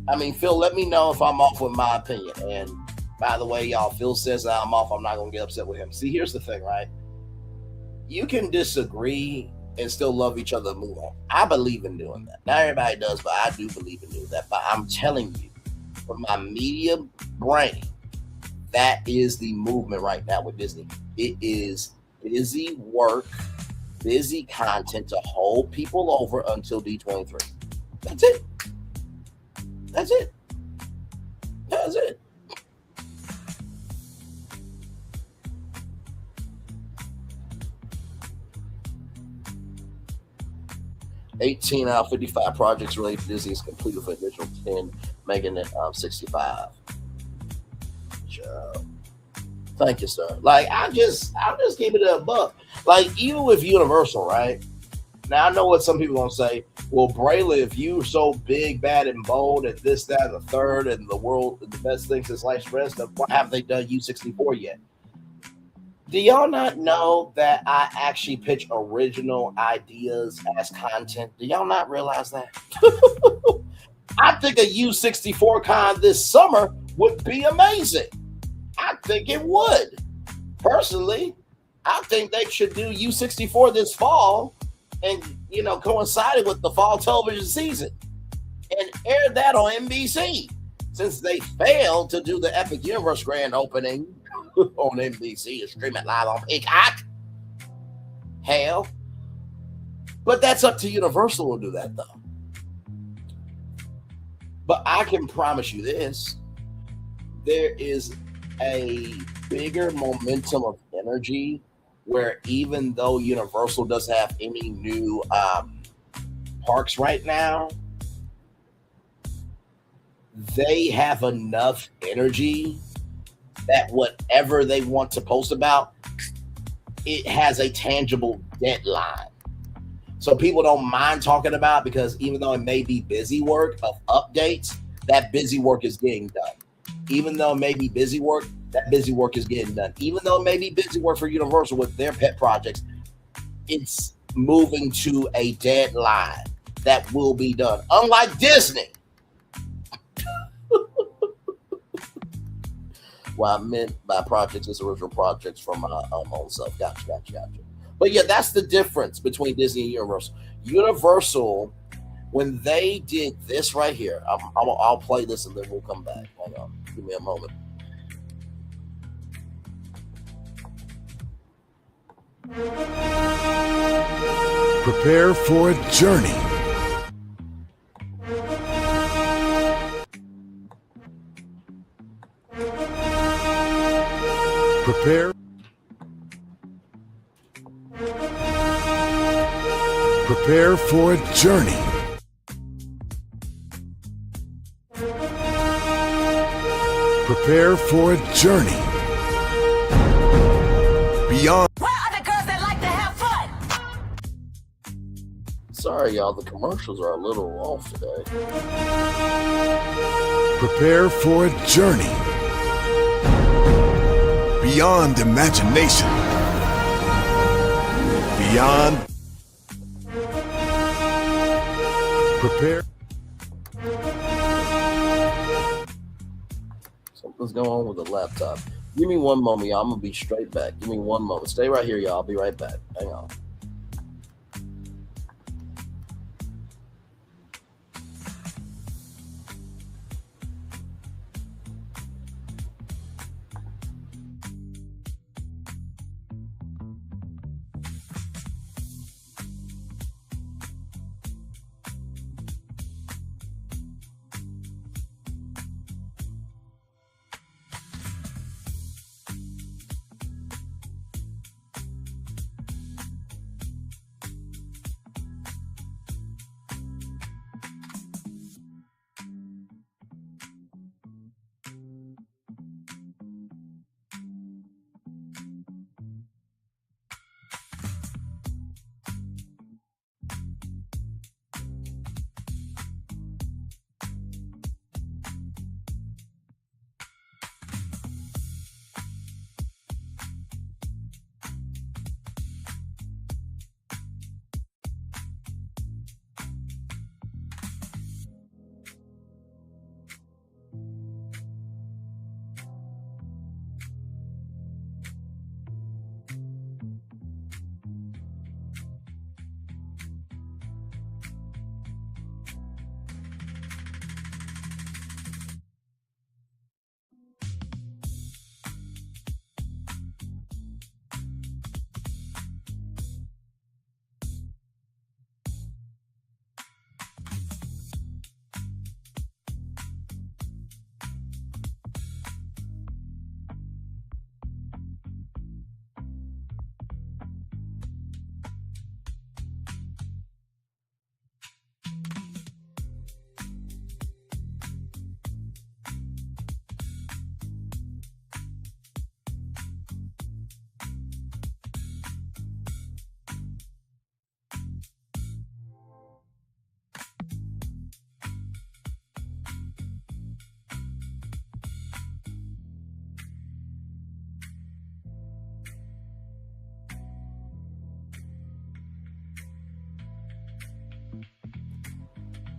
B: I mean, Phil, let me know if I'm off with my opinion. And by the way, y'all, Phil says that I'm off. I'm not going to get upset with him. See, here's the thing, right? You can disagree and still love each other and move on. I believe in doing that. Not everybody does, but I do believe in doing that. But I'm telling you, from my media brain, that is the movement right now with Disney. It is busy work, busy content to hold people over until D23. That's it. That's it. That's it. $18 out of 55 projects related to Disney is completed for additional 10, making it 65. Thank you, sir. Like I'm just keeping it a buck. Like even with Universal, right? Now I know what some people gonna say. Well, Braylon, if you so big, bad, and bold, and this, that, and the third, and the world, the best thing since sliced bread stuff, why haven't they done U64 yet? Do y'all not know that I actually pitch original ideas as content? Do y'all not realize that? I think a U64 con this summer would be amazing. I think it would. Personally, I think they should do U64 this fall and, coincided with the fall television season and air that on NBC since they failed to do the Epic Universe grand opening on NBC and stream it live on Peacock. Hell. But that's up to Universal to do that, though. But I can promise you this. There is a bigger momentum of energy where even though Universal doesn't have any new parks right now, they have enough energy that whatever they want to post about, it has a tangible deadline. So people don't mind talking about, because even though it may be busy work of updates, that busy work is getting done. Even though it may be busy work, that busy work is getting done. Even though it may be busy work for Universal with their pet projects, it's moving to a deadline that will be done. Unlike Disney. What I meant by projects is original projects from my own self. Gotcha. But yeah, that's the difference between Disney and Universal. Universal, when they did this right here, I'll play this and then we'll come back. Hang on. Give me a moment.
P: Prepare for a journey. Prepare for a journey. Prepare for a journey. Beyond.
A: Where are the girls that like to have fun?
B: Sorry, y'all. The commercials are a little off today.
P: Prepare for a journey beyond imagination, beyond. Prepare.
B: Something's going on with the laptop. Give me one moment, y'all. I'm going to be straight back. Give me one moment. Stay right here, y'all. I'll be right back. Hang on.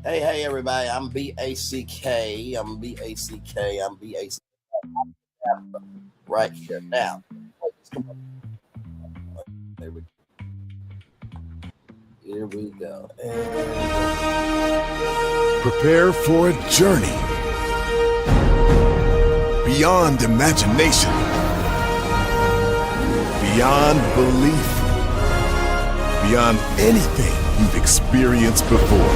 B: Hey, everybody. I'm B-A-C-K. Right here. Now, here we go.
P: Prepare for a journey beyond imagination, beyond belief, beyond anything you've experienced before.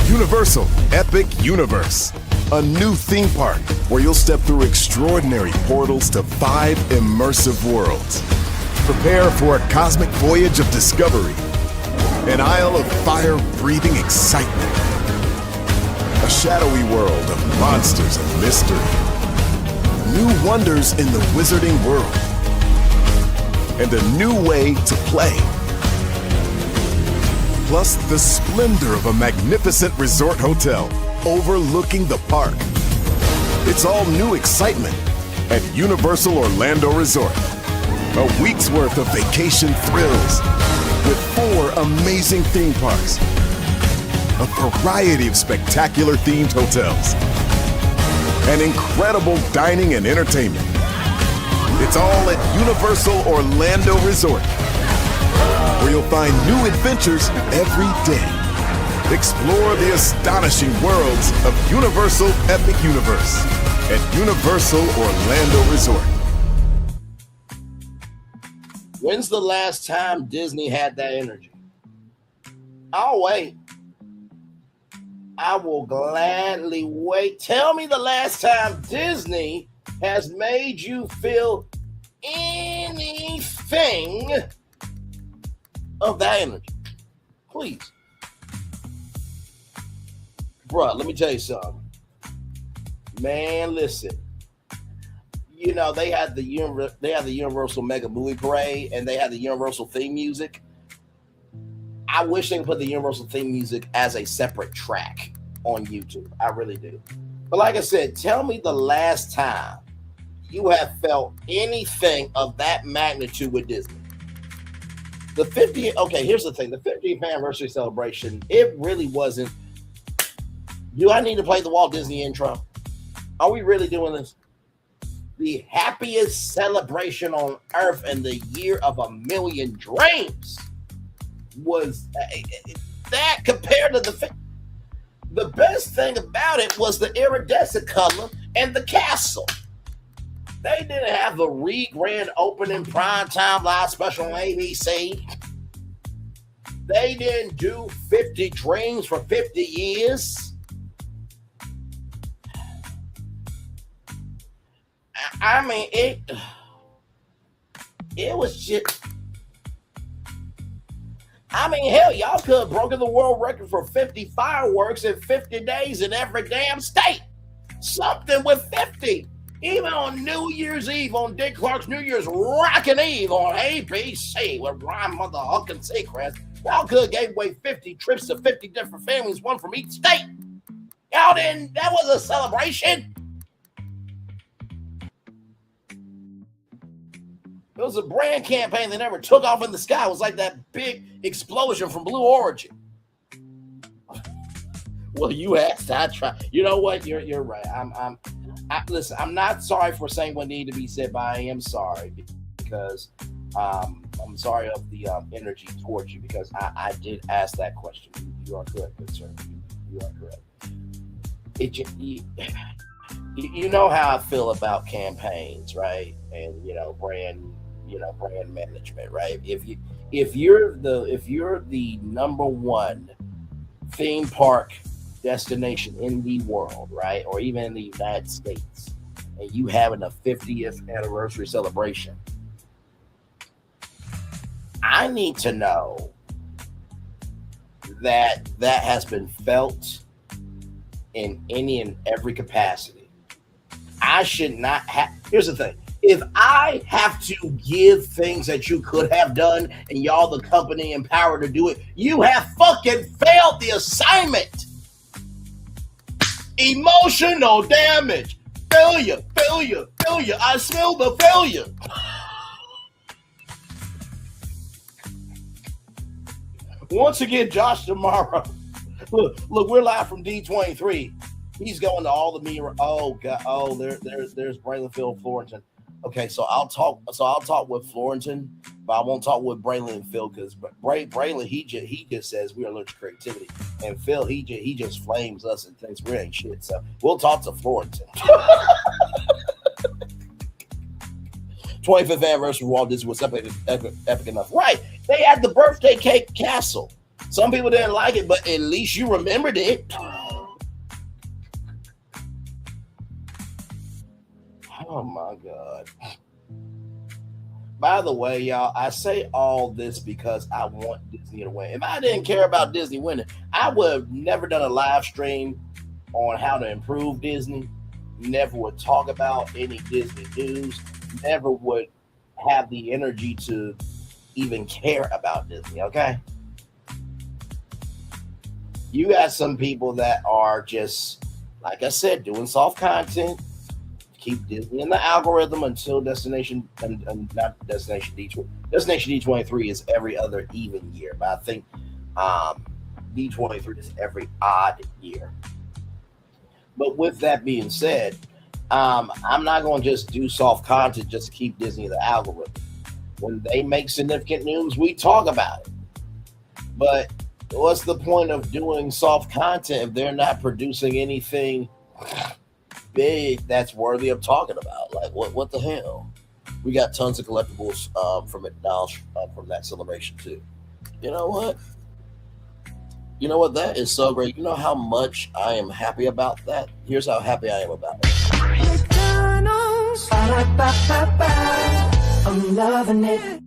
P: Universal Epic Universe, a new theme park where you'll step through extraordinary portals to 5 immersive worlds. Prepare for a cosmic voyage of discovery, an isle of fire-breathing excitement, a shadowy world of monsters and mystery, new wonders in the wizarding world, and a new way to play. Plus the splendor of a magnificent resort hotel overlooking the park. It's all new excitement at Universal Orlando Resort. A week's worth of vacation thrills with 4 amazing theme parks, a variety of spectacular themed hotels, and incredible dining and entertainment. It's all at Universal Orlando Resort, where you'll find new adventures every day. Explore the astonishing worlds of Universal Epic Universe at Universal Orlando Resort.
B: When's the last time Disney had that energy? I'll wait. I will gladly wait. Tell me the last time Disney has made you feel anything of that energy. Please. Bruh, let me tell you something. Man, listen. You know, they had the Universal Mega Movie Parade, and they had the Universal theme music. I wish they could put the Universal theme music as a separate track on YouTube. I really do. But like I said, tell me the last time you have felt anything of that magnitude with Disney. The 50th, okay, here's the thing. The 50th anniversary celebration, it really wasn't. Do I need to play the Walt Disney intro? Are we really doing this? The happiest celebration on earth in the year of a million dreams was that compared to the best thing about it was the iridescent color and the castle. They didn't have the re-grand opening primetime live special on ABC. They didn't do 50 dreams for 50 years. I mean, it was just, I mean, hell, y'all could have broken the world record for 50 fireworks in 50 days in every damn state. Something with 50. Even on New Year's Eve, on Dick Clark's New Year's Rockin' Eve on ABC with Ryan Mother Huck and Seacrest, y'all could have gave away 50 trips to 50 different families, one from each state. Y'all didn't, that was a celebration. It was a brand campaign that never took off in the sky. It was like that big explosion from Blue Origin. Well, you asked, I tried. You know what? You're right. Listen, I'm not sorry for saying what needed to be said, but I am sorry because I'm sorry of the energy towards you because I did ask that question. You are correct, good sir. You are correct. You know how I feel about campaigns, right? And brand management, right? If you're the number one theme park destination in the world, right, or even in the United States, and you having a 50th anniversary celebration, I need to know that has been felt in any and every capacity. I should not have. Here's the thing. If I have to give things that you could have done and y'all the company and power to do it, you have fucking failed the assignment. Emotional damage. Failure. I smell the failure. Once again, Josh tomorrow. Look, we're live from D23. He's going to all the mirror. Oh God. Oh, there's Braylon Phil Florentin. Okay, so I'll talk with Florentin, but I won't talk with Braylon and Phil because Braylon he just says we are allergic to creativity, and Phil he just flames us and thinks we ain't shit. So we'll talk to Florentin. 25th anniversary of Walt Disney was epic enough, right? They had the birthday cake castle. Some people didn't like it, but at least you remembered it. Oh my God. By the way, y'all, I say all this because I want Disney to win. If I didn't care about Disney winning, I would have never done a live stream on how to improve Disney. Never would talk about any Disney news. Never would have the energy to even care about Disney, okay? You got some people that are just, like I said, doing soft content. Keep Disney in the algorithm until Destination D23 is every other even year, but I think D23 is every odd year. But with that being said, I'm not going to just do soft content just to keep Disney in the algorithm. When they make significant news, we talk about it. But what's the point of doing soft content if they're not producing anything big that's worthy of talking about? Like what the hell? We got tons of collectibles from McDonald's from that celebration too. You know what? That is so great. You know how much I am happy about that? Here's how happy I am about it.
A: McDonald's, I'm loving it.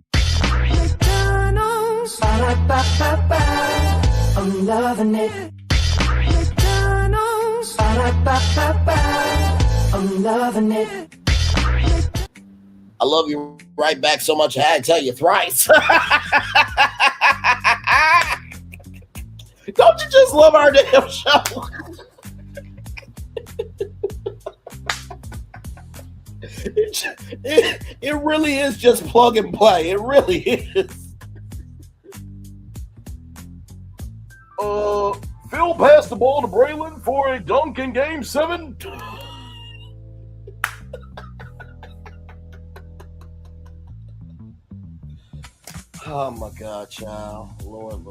A: McDonald's, I'm loving it. McDonald's, I'm loving it.
B: I love you right back so much I had to tell you thrice. Don't you just love our damn show? It really is just plug and play. It really is.
D: Phil passed the ball to Braylon for a dunk in Game 7.
B: Oh my God, child. Lord.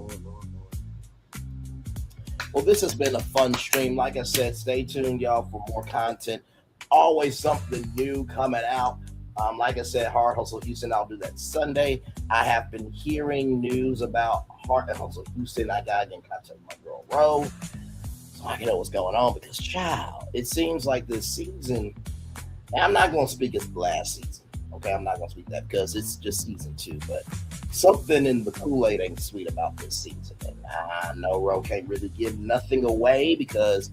B: Well, this has been a fun stream. Like I said, stay tuned, y'all, for more content. Always something new coming out. Like I said, Hard Hustle Houston, I'll do that Sunday. I have been hearing news about Hard Hustle Houston. I got to get in contact with my girl, Ro, so I can know what's going on. Because, child, it seems like this season, and I'm not going to speak as last season. Okay, I'm not going to speak that because it's just season 2. But something in the Kool-Aid ain't sweet about this season. And I know Ro can't really give nothing away because,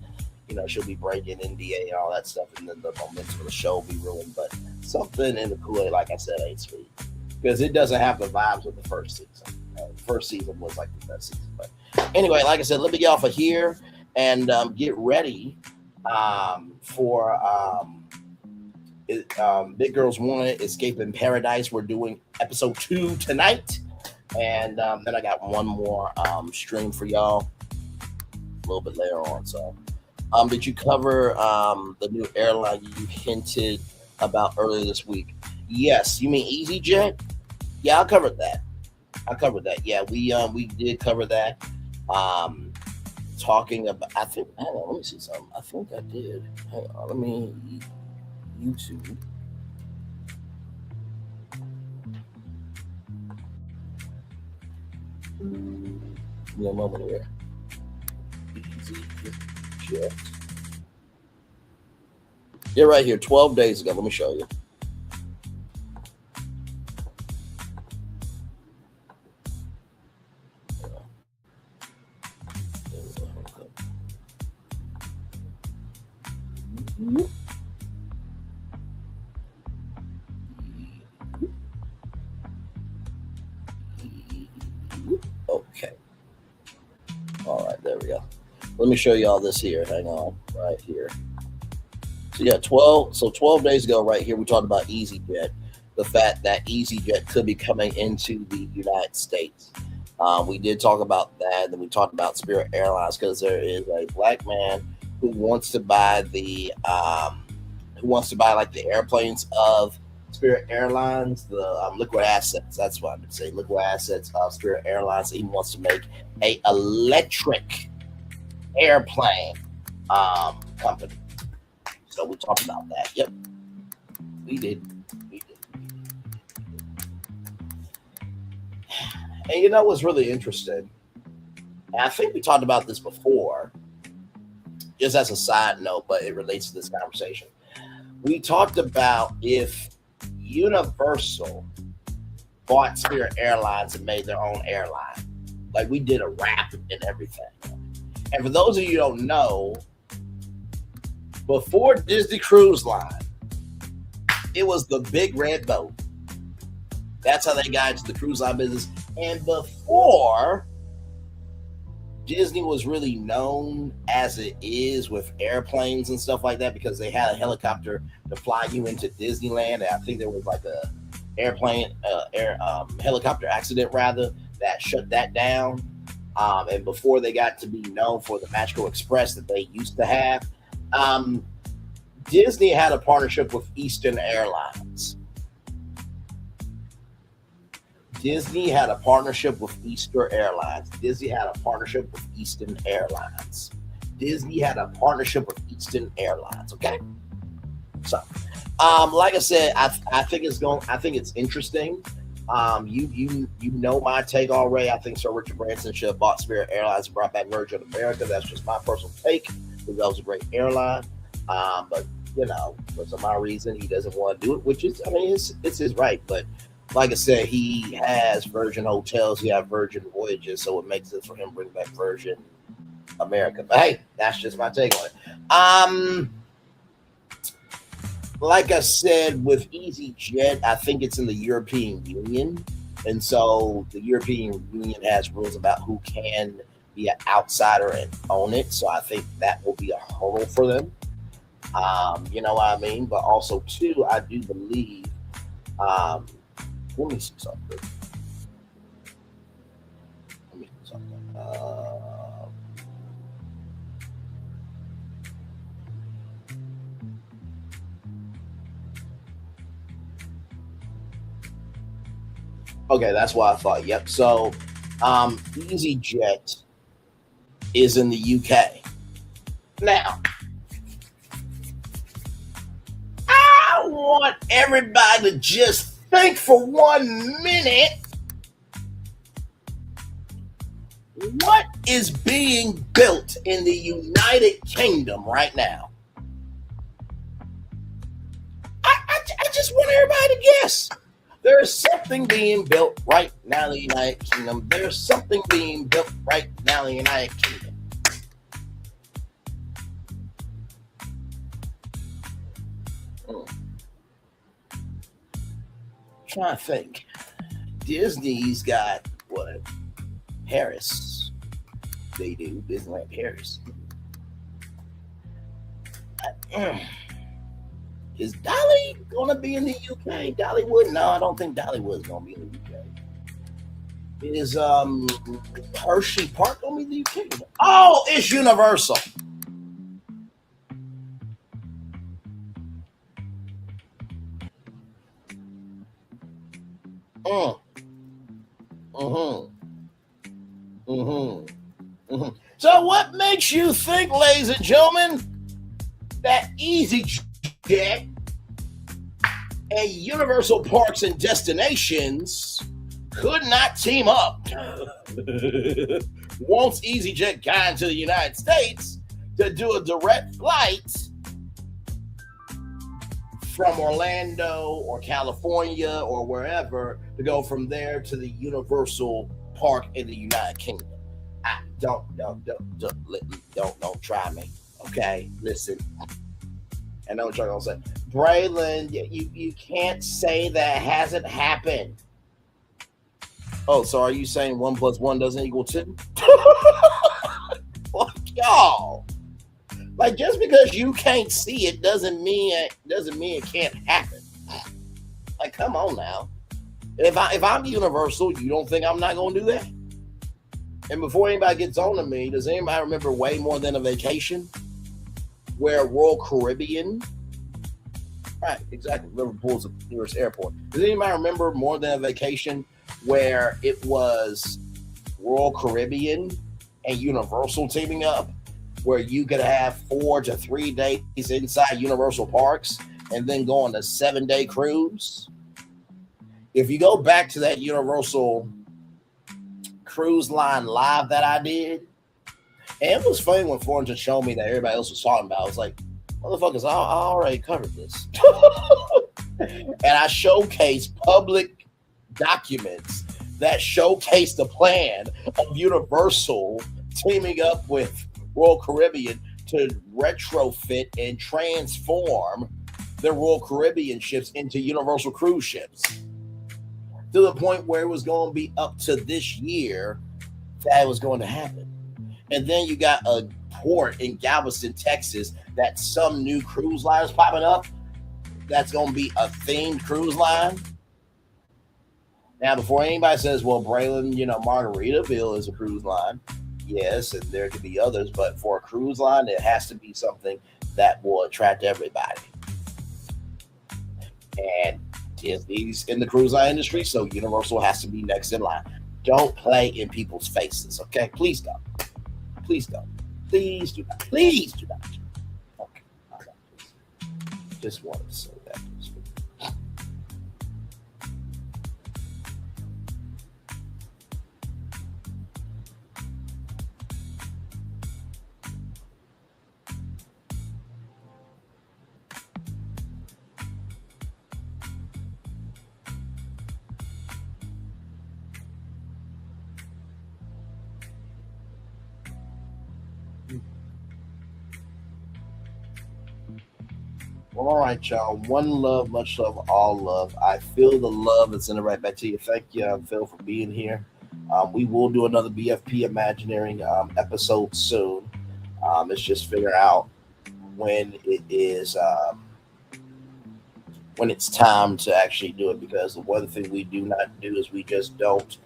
B: you know, she'll be breaking NDA and all that stuff, and then the momentum of the show will be ruined. But something in the Kool-Aid, like I said, ain't sweet because it doesn't have the vibes of the first season. The first season was like the best season. But anyway, like I said, let me get off of here and get ready for Big Girls Wanted, Escaping Paradise. We're doing episode 2 tonight. And then I got one more stream for y'all a little bit later on. So did you cover the new airline you hinted about earlier this week? Yes. You mean EasyJet? Yeah, I covered that. Yeah, we did cover that. Talking about, I think, hang on, let me see something. I think I did. Hang on, let me YouTube. Give me a moment here. EasyJet. Yeah, right here, 12 days ago. Let me show you. Okay. All right, there we go. Let me show you all this here. Hang on, right here. So yeah, 12 days ago, right here, we talked about EasyJet, the fact that EasyJet could be coming into the United States. We did talk about that, and we talked about Spirit Airlines because there is a black man who wants to buy like the airplanes of Spirit Airlines, the liquid assets. That's what I would say, liquid assets of Spirit Airlines. He wants to make a electric airplane company. So we talked about that. Yep, we did. And you know what's really interesting? And I think we talked about this before, just as a side note, but it relates to this conversation. We talked about if Universal bought Spirit Airlines and made their own airline. Like we did a wrap and everything. And for those of you who don't know, before Disney Cruise Line, it was the big red boat. That's how they got into the cruise line business. And before Disney was really known as it is with airplanes and stuff like that, because they had a helicopter to fly you into Disneyland. And I think there was like a helicopter accident rather that shut that down. And before they got to be known for the Magical Express that they used to have, Disney had a partnership with Eastern Airlines. Disney had a partnership with Eastern Airlines. Disney had a partnership with Eastern Airlines. Disney had a partnership with Eastern Airlines. Okay, so like I said, I think it's interesting. You know my take already. I think Sir Richard Branson should have bought Spirit Airlines and brought back Virgin America. That's just my personal take, because that was a great airline. But you know, for some odd reason, he doesn't want to do it, which is, I mean, it's his right. But like I said, he has Virgin Hotels, he has Virgin Voyages, so it makes sense for him to bring back Virgin America. But hey, that's just my take on it. Like I said, with EasyJet, I think it's in the European Union. And so the European Union has rules about who can be an outsider and own it. So I think that will be a hurdle for them. You know what I mean? But also, too, I do believe. Let me see something. Okay, that's what I thought. Yep. So, EasyJet is in the UK. Now, I want everybody to just think for 1 minute. What is being built in the United Kingdom right now? I just want everybody to guess. There is something being built right now in the United Kingdom. There's something being built right now in the United Kingdom. Trying to think. Disney's got what? Paris. They do Disneyland Paris. Is Dolly gonna be in the UK? Dollywood? No, I don't think Dollywood's gonna be in the UK. Is Hershey Park gonna be in the UK? Oh, it's Universal. So what makes you think, ladies and gentlemen, that EasyJet and Universal Parks and Destinations could not team up once EasyJet got into the United States to do a direct flight from Orlando or California or wherever to go from there to the Universal Park in the United Kingdom? Don't try me. Okay, listen. I know what you're gonna say. Braylon, you can't say that hasn't happened. Oh, so are you saying 1 + 1 doesn't equal 2? Fuck y'all. Like, just because you can't see it doesn't mean it can't happen. Like, come on now. If I'm Universal, you don't think I'm not gonna do that? And before anybody gets on to me, does anybody remember Way More Than a Vacation? Where Royal Caribbean, right, exactly, Liverpool's the nearest airport. Does anybody remember More Than a Vacation where it was Royal Caribbean and Universal teaming up, where you could have 4 to 3 days inside Universal Parks and then go on a 7-day cruise? If you go back to that Universal Cruise Line live that I did, and it was funny when Florence showed me that everybody else was talking about. I was like, motherfuckers, I already covered this. And I showcased public documents that showcase the plan of Universal teaming up with Royal Caribbean to retrofit and transform their Royal Caribbean ships into Universal cruise ships, to the point where it was going to be up to this year that it was going to happen. And then you got a port in Galveston, Texas, that some new cruise line is popping up that's going to be a themed cruise line. Now, before anybody says, well, Braylon, Margaritaville is a cruise line. Yes, and there could be others, but for a cruise line, it has to be something that will attract everybody. And Disney's in the cruise line industry, so Universal has to be next in line. Don't play in people's faces, okay? Please don't. Please don't. Please do not. Please do not. Okay. All right. Just wanted to say that. Well, all right, y'all. One love, much love, all love. I feel the love that's in it right back to you. Thank you, Phil, for being here. We will do another BFP Imagineering episode soon. Let's just figure out when it is when it's time to actually do it, because the one thing we do not do is we don't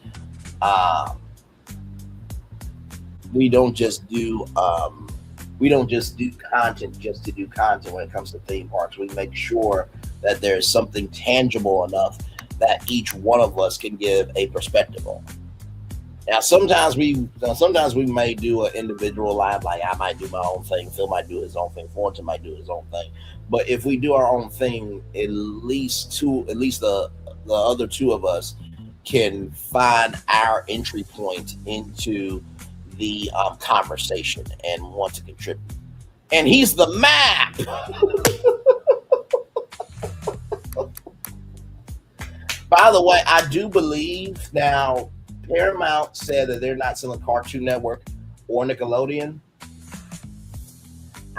B: just do content just to do content when it comes to theme parks. We make sure that there's something tangible enough that each one of us can give a perspective on. Now, sometimes we may do an individual live, like I might do my own thing, Phil might do his own thing, Thornton might do his own thing. But if we do our own thing, at least the other two of us can find our entry point into the conversation and want to contribute. And he's the map. By the way, I do believe now Paramount said that they're not selling Cartoon Network or Nickelodeon.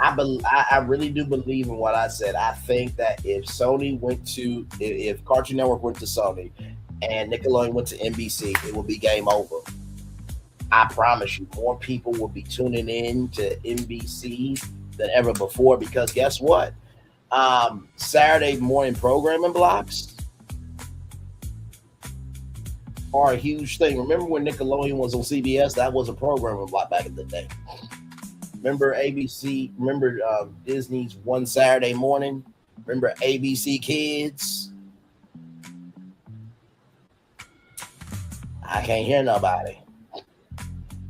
B: I really do believe in what I said. I think that if Cartoon Network went to Sony and Nickelodeon went to NBC, it will be game over. I promise you, more people will be tuning in to NBC than ever before, because guess what? Saturday morning programming blocks are a huge thing. Remember when Nickelodeon was on CBS? That was a programming block back in the day. Remember ABC? Remember Disney's One Saturday Morning? Remember ABC Kids? I can't hear nobody.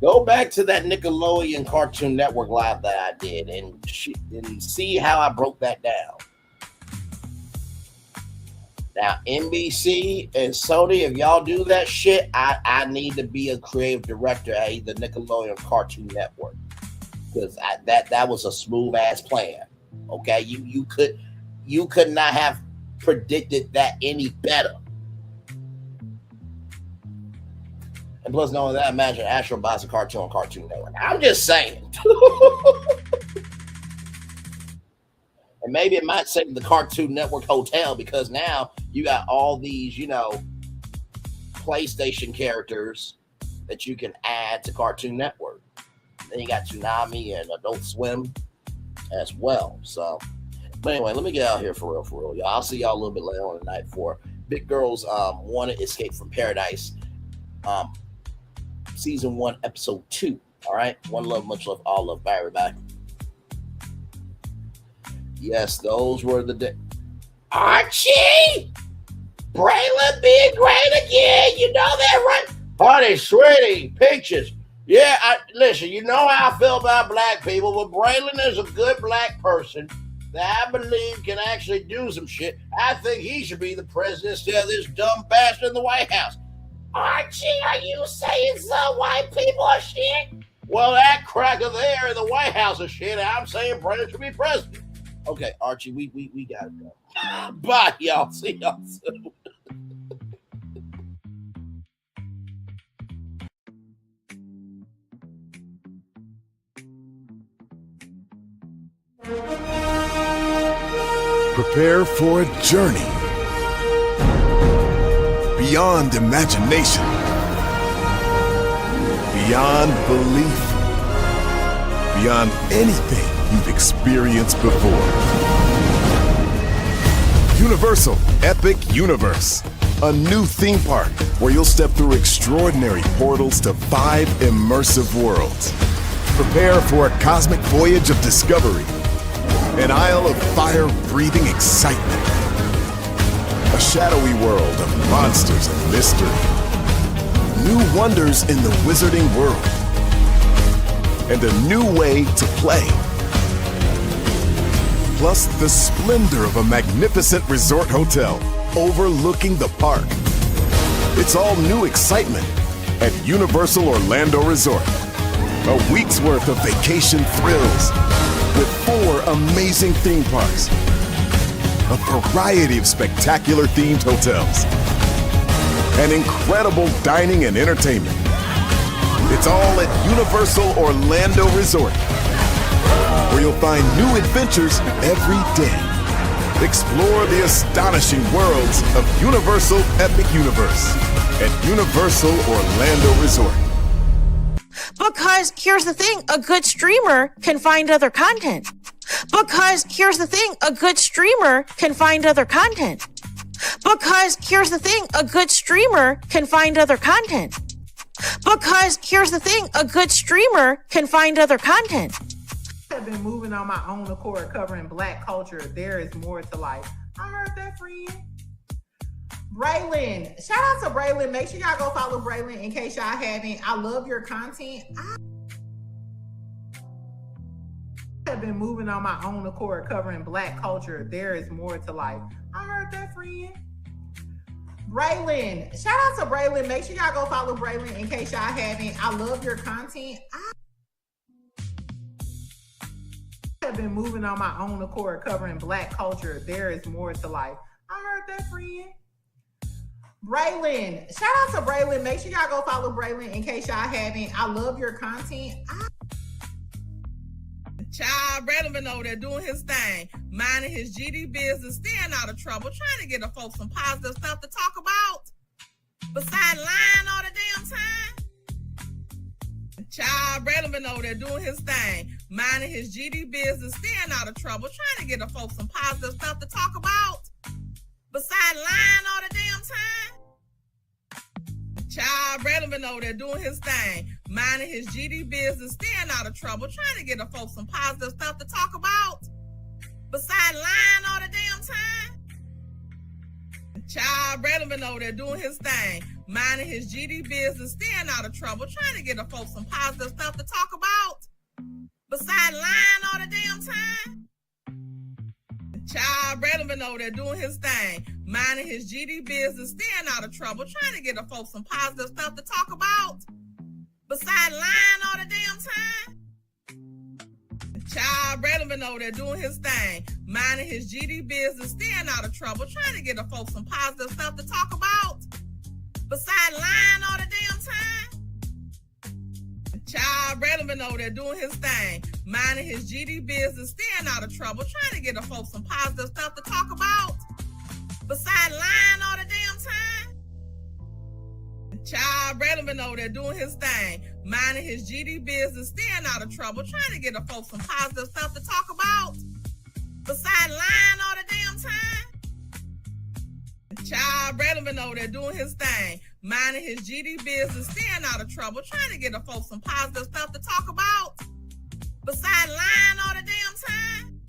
B: Go back to that Nickelodeon Cartoon Network live that I did and see how I broke that down. Now, NBC and Sony, if y'all do that shit, I need to be a creative director at the Nickelodeon Cartoon Network, because that was a smooth ass plan. Okay, you could not have predicted that any better. And plus, knowing that, imagine Astro buys a cartoon on Cartoon Network. I'm just saying. And maybe it might say the Cartoon Network Hotel, because now you got all these, PlayStation characters that you can add to Cartoon Network. Then you got Toonami and Adult Swim as well. So, but anyway, let me get out here for real, y'all. I'll see y'all a little bit later on tonight for Big Girls Want to Escape from Paradise. Season 1, episode 2. All right. One love, much love, all love. Bye, everybody. Yes, those were the days. Archie! Braylon being great again. You know that, right? Honey, sweetie, pictures. Yeah, listen, you know how I feel about black people, but Braylon is a good black person that I believe can actually do some shit. I think he should be the president instead of this dumb bastard in the White House. Archie, are you saying some white people are shit? Well, that cracker there in the White House is shit. I'm saying Braylon should be president. Okay, Archie, we gotta go. Bye, y'all. See y'all soon.
P: Prepare for a journey beyond imagination, beyond belief, beyond anything you've experienced before. Universal Epic Universe, a new theme park where you'll step through extraordinary portals to 5 immersive worlds. Prepare for a cosmic voyage of discovery, an isle of fire-breathing excitement, a shadowy world of monsters and mystery, new wonders in the wizarding world, and a new way to play. Plus the splendor of a magnificent resort hotel overlooking the park. It's all new excitement at Universal Orlando Resort. A week's worth of vacation thrills with 4 amazing theme parks, a variety of spectacular themed hotels, and incredible dining and entertainment. It's all at Universal Orlando Resort, where you'll find new adventures every day. Explore the astonishing worlds of Universal Epic Universe. at Universal Orlando Resort.
Q: Because here's the thing, a good streamer can find other content. Because here's the thing, a good streamer can find other content. Because here's the thing, a good streamer can find other content. Because here's the thing, a good streamer can find other content.
R: I have been moving on my own accord, covering Black culture. There is more to life. I heard that, friend. Braylon, shout out to Braylon. Make sure y'all go follow Braylon in case y'all haven't. I love your content. I have been moving on my own accord, covering Black culture. There is more to life. I heard that, friend. Braylon, shout out to Braylon. Make sure y'all go follow Braylon in case y'all haven't. I love your content. I have been moving on my own accord, covering Black culture. There is more to life. I heard that, friend. Braylon, shout out to Braylon. Make sure y'all go follow Braylon in case y'all haven't. I love your content.
S: Child, Braylon been over there doing his thing, minding his GD business, staying out of trouble, trying to get the folks some positive stuff to talk about. Besides lying all the damn time. Child, Braylon been over there doing his thing, minding his GD business, staying out of trouble, trying to get the folks some positive stuff to talk about. Besides lying all the damn time. Child, Braylon been over there doing his thing, minding his GD business, staying out of trouble, trying to get the folks some positive stuff to talk about. Besides lying all the damn time. Child, Braylon been over there doing his thing, minding his GD business, staying out of trouble, trying to get the folks some positive stuff to talk about. Besides lying all the damn time. Child, Braylon been over there doing his thing, minding his GD business, staying out of trouble, trying to get the folks some positive stuff to talk about. Besides lying all the damn time. Child, Braylon been over there doing his thing, minding his GD business, staying out of trouble, trying to get the folks some positive stuff to talk about. Besides lying all the damn time. Child, Braylon been over there doing his thing, minding his GD business, staying out of trouble, trying to get the folks some positive stuff to talk about. Besides lying all the damn time. Child, Braylon been over there doing his thing, minding his GD business, staying out of trouble, trying to get the folks some positive stuff to talk about. Besides lying all the damn time. Child, Braylon been over there doing his thing, minding his GD business, staying out of trouble, trying to get the folks some positive stuff to talk about. Besides lying all the damn time.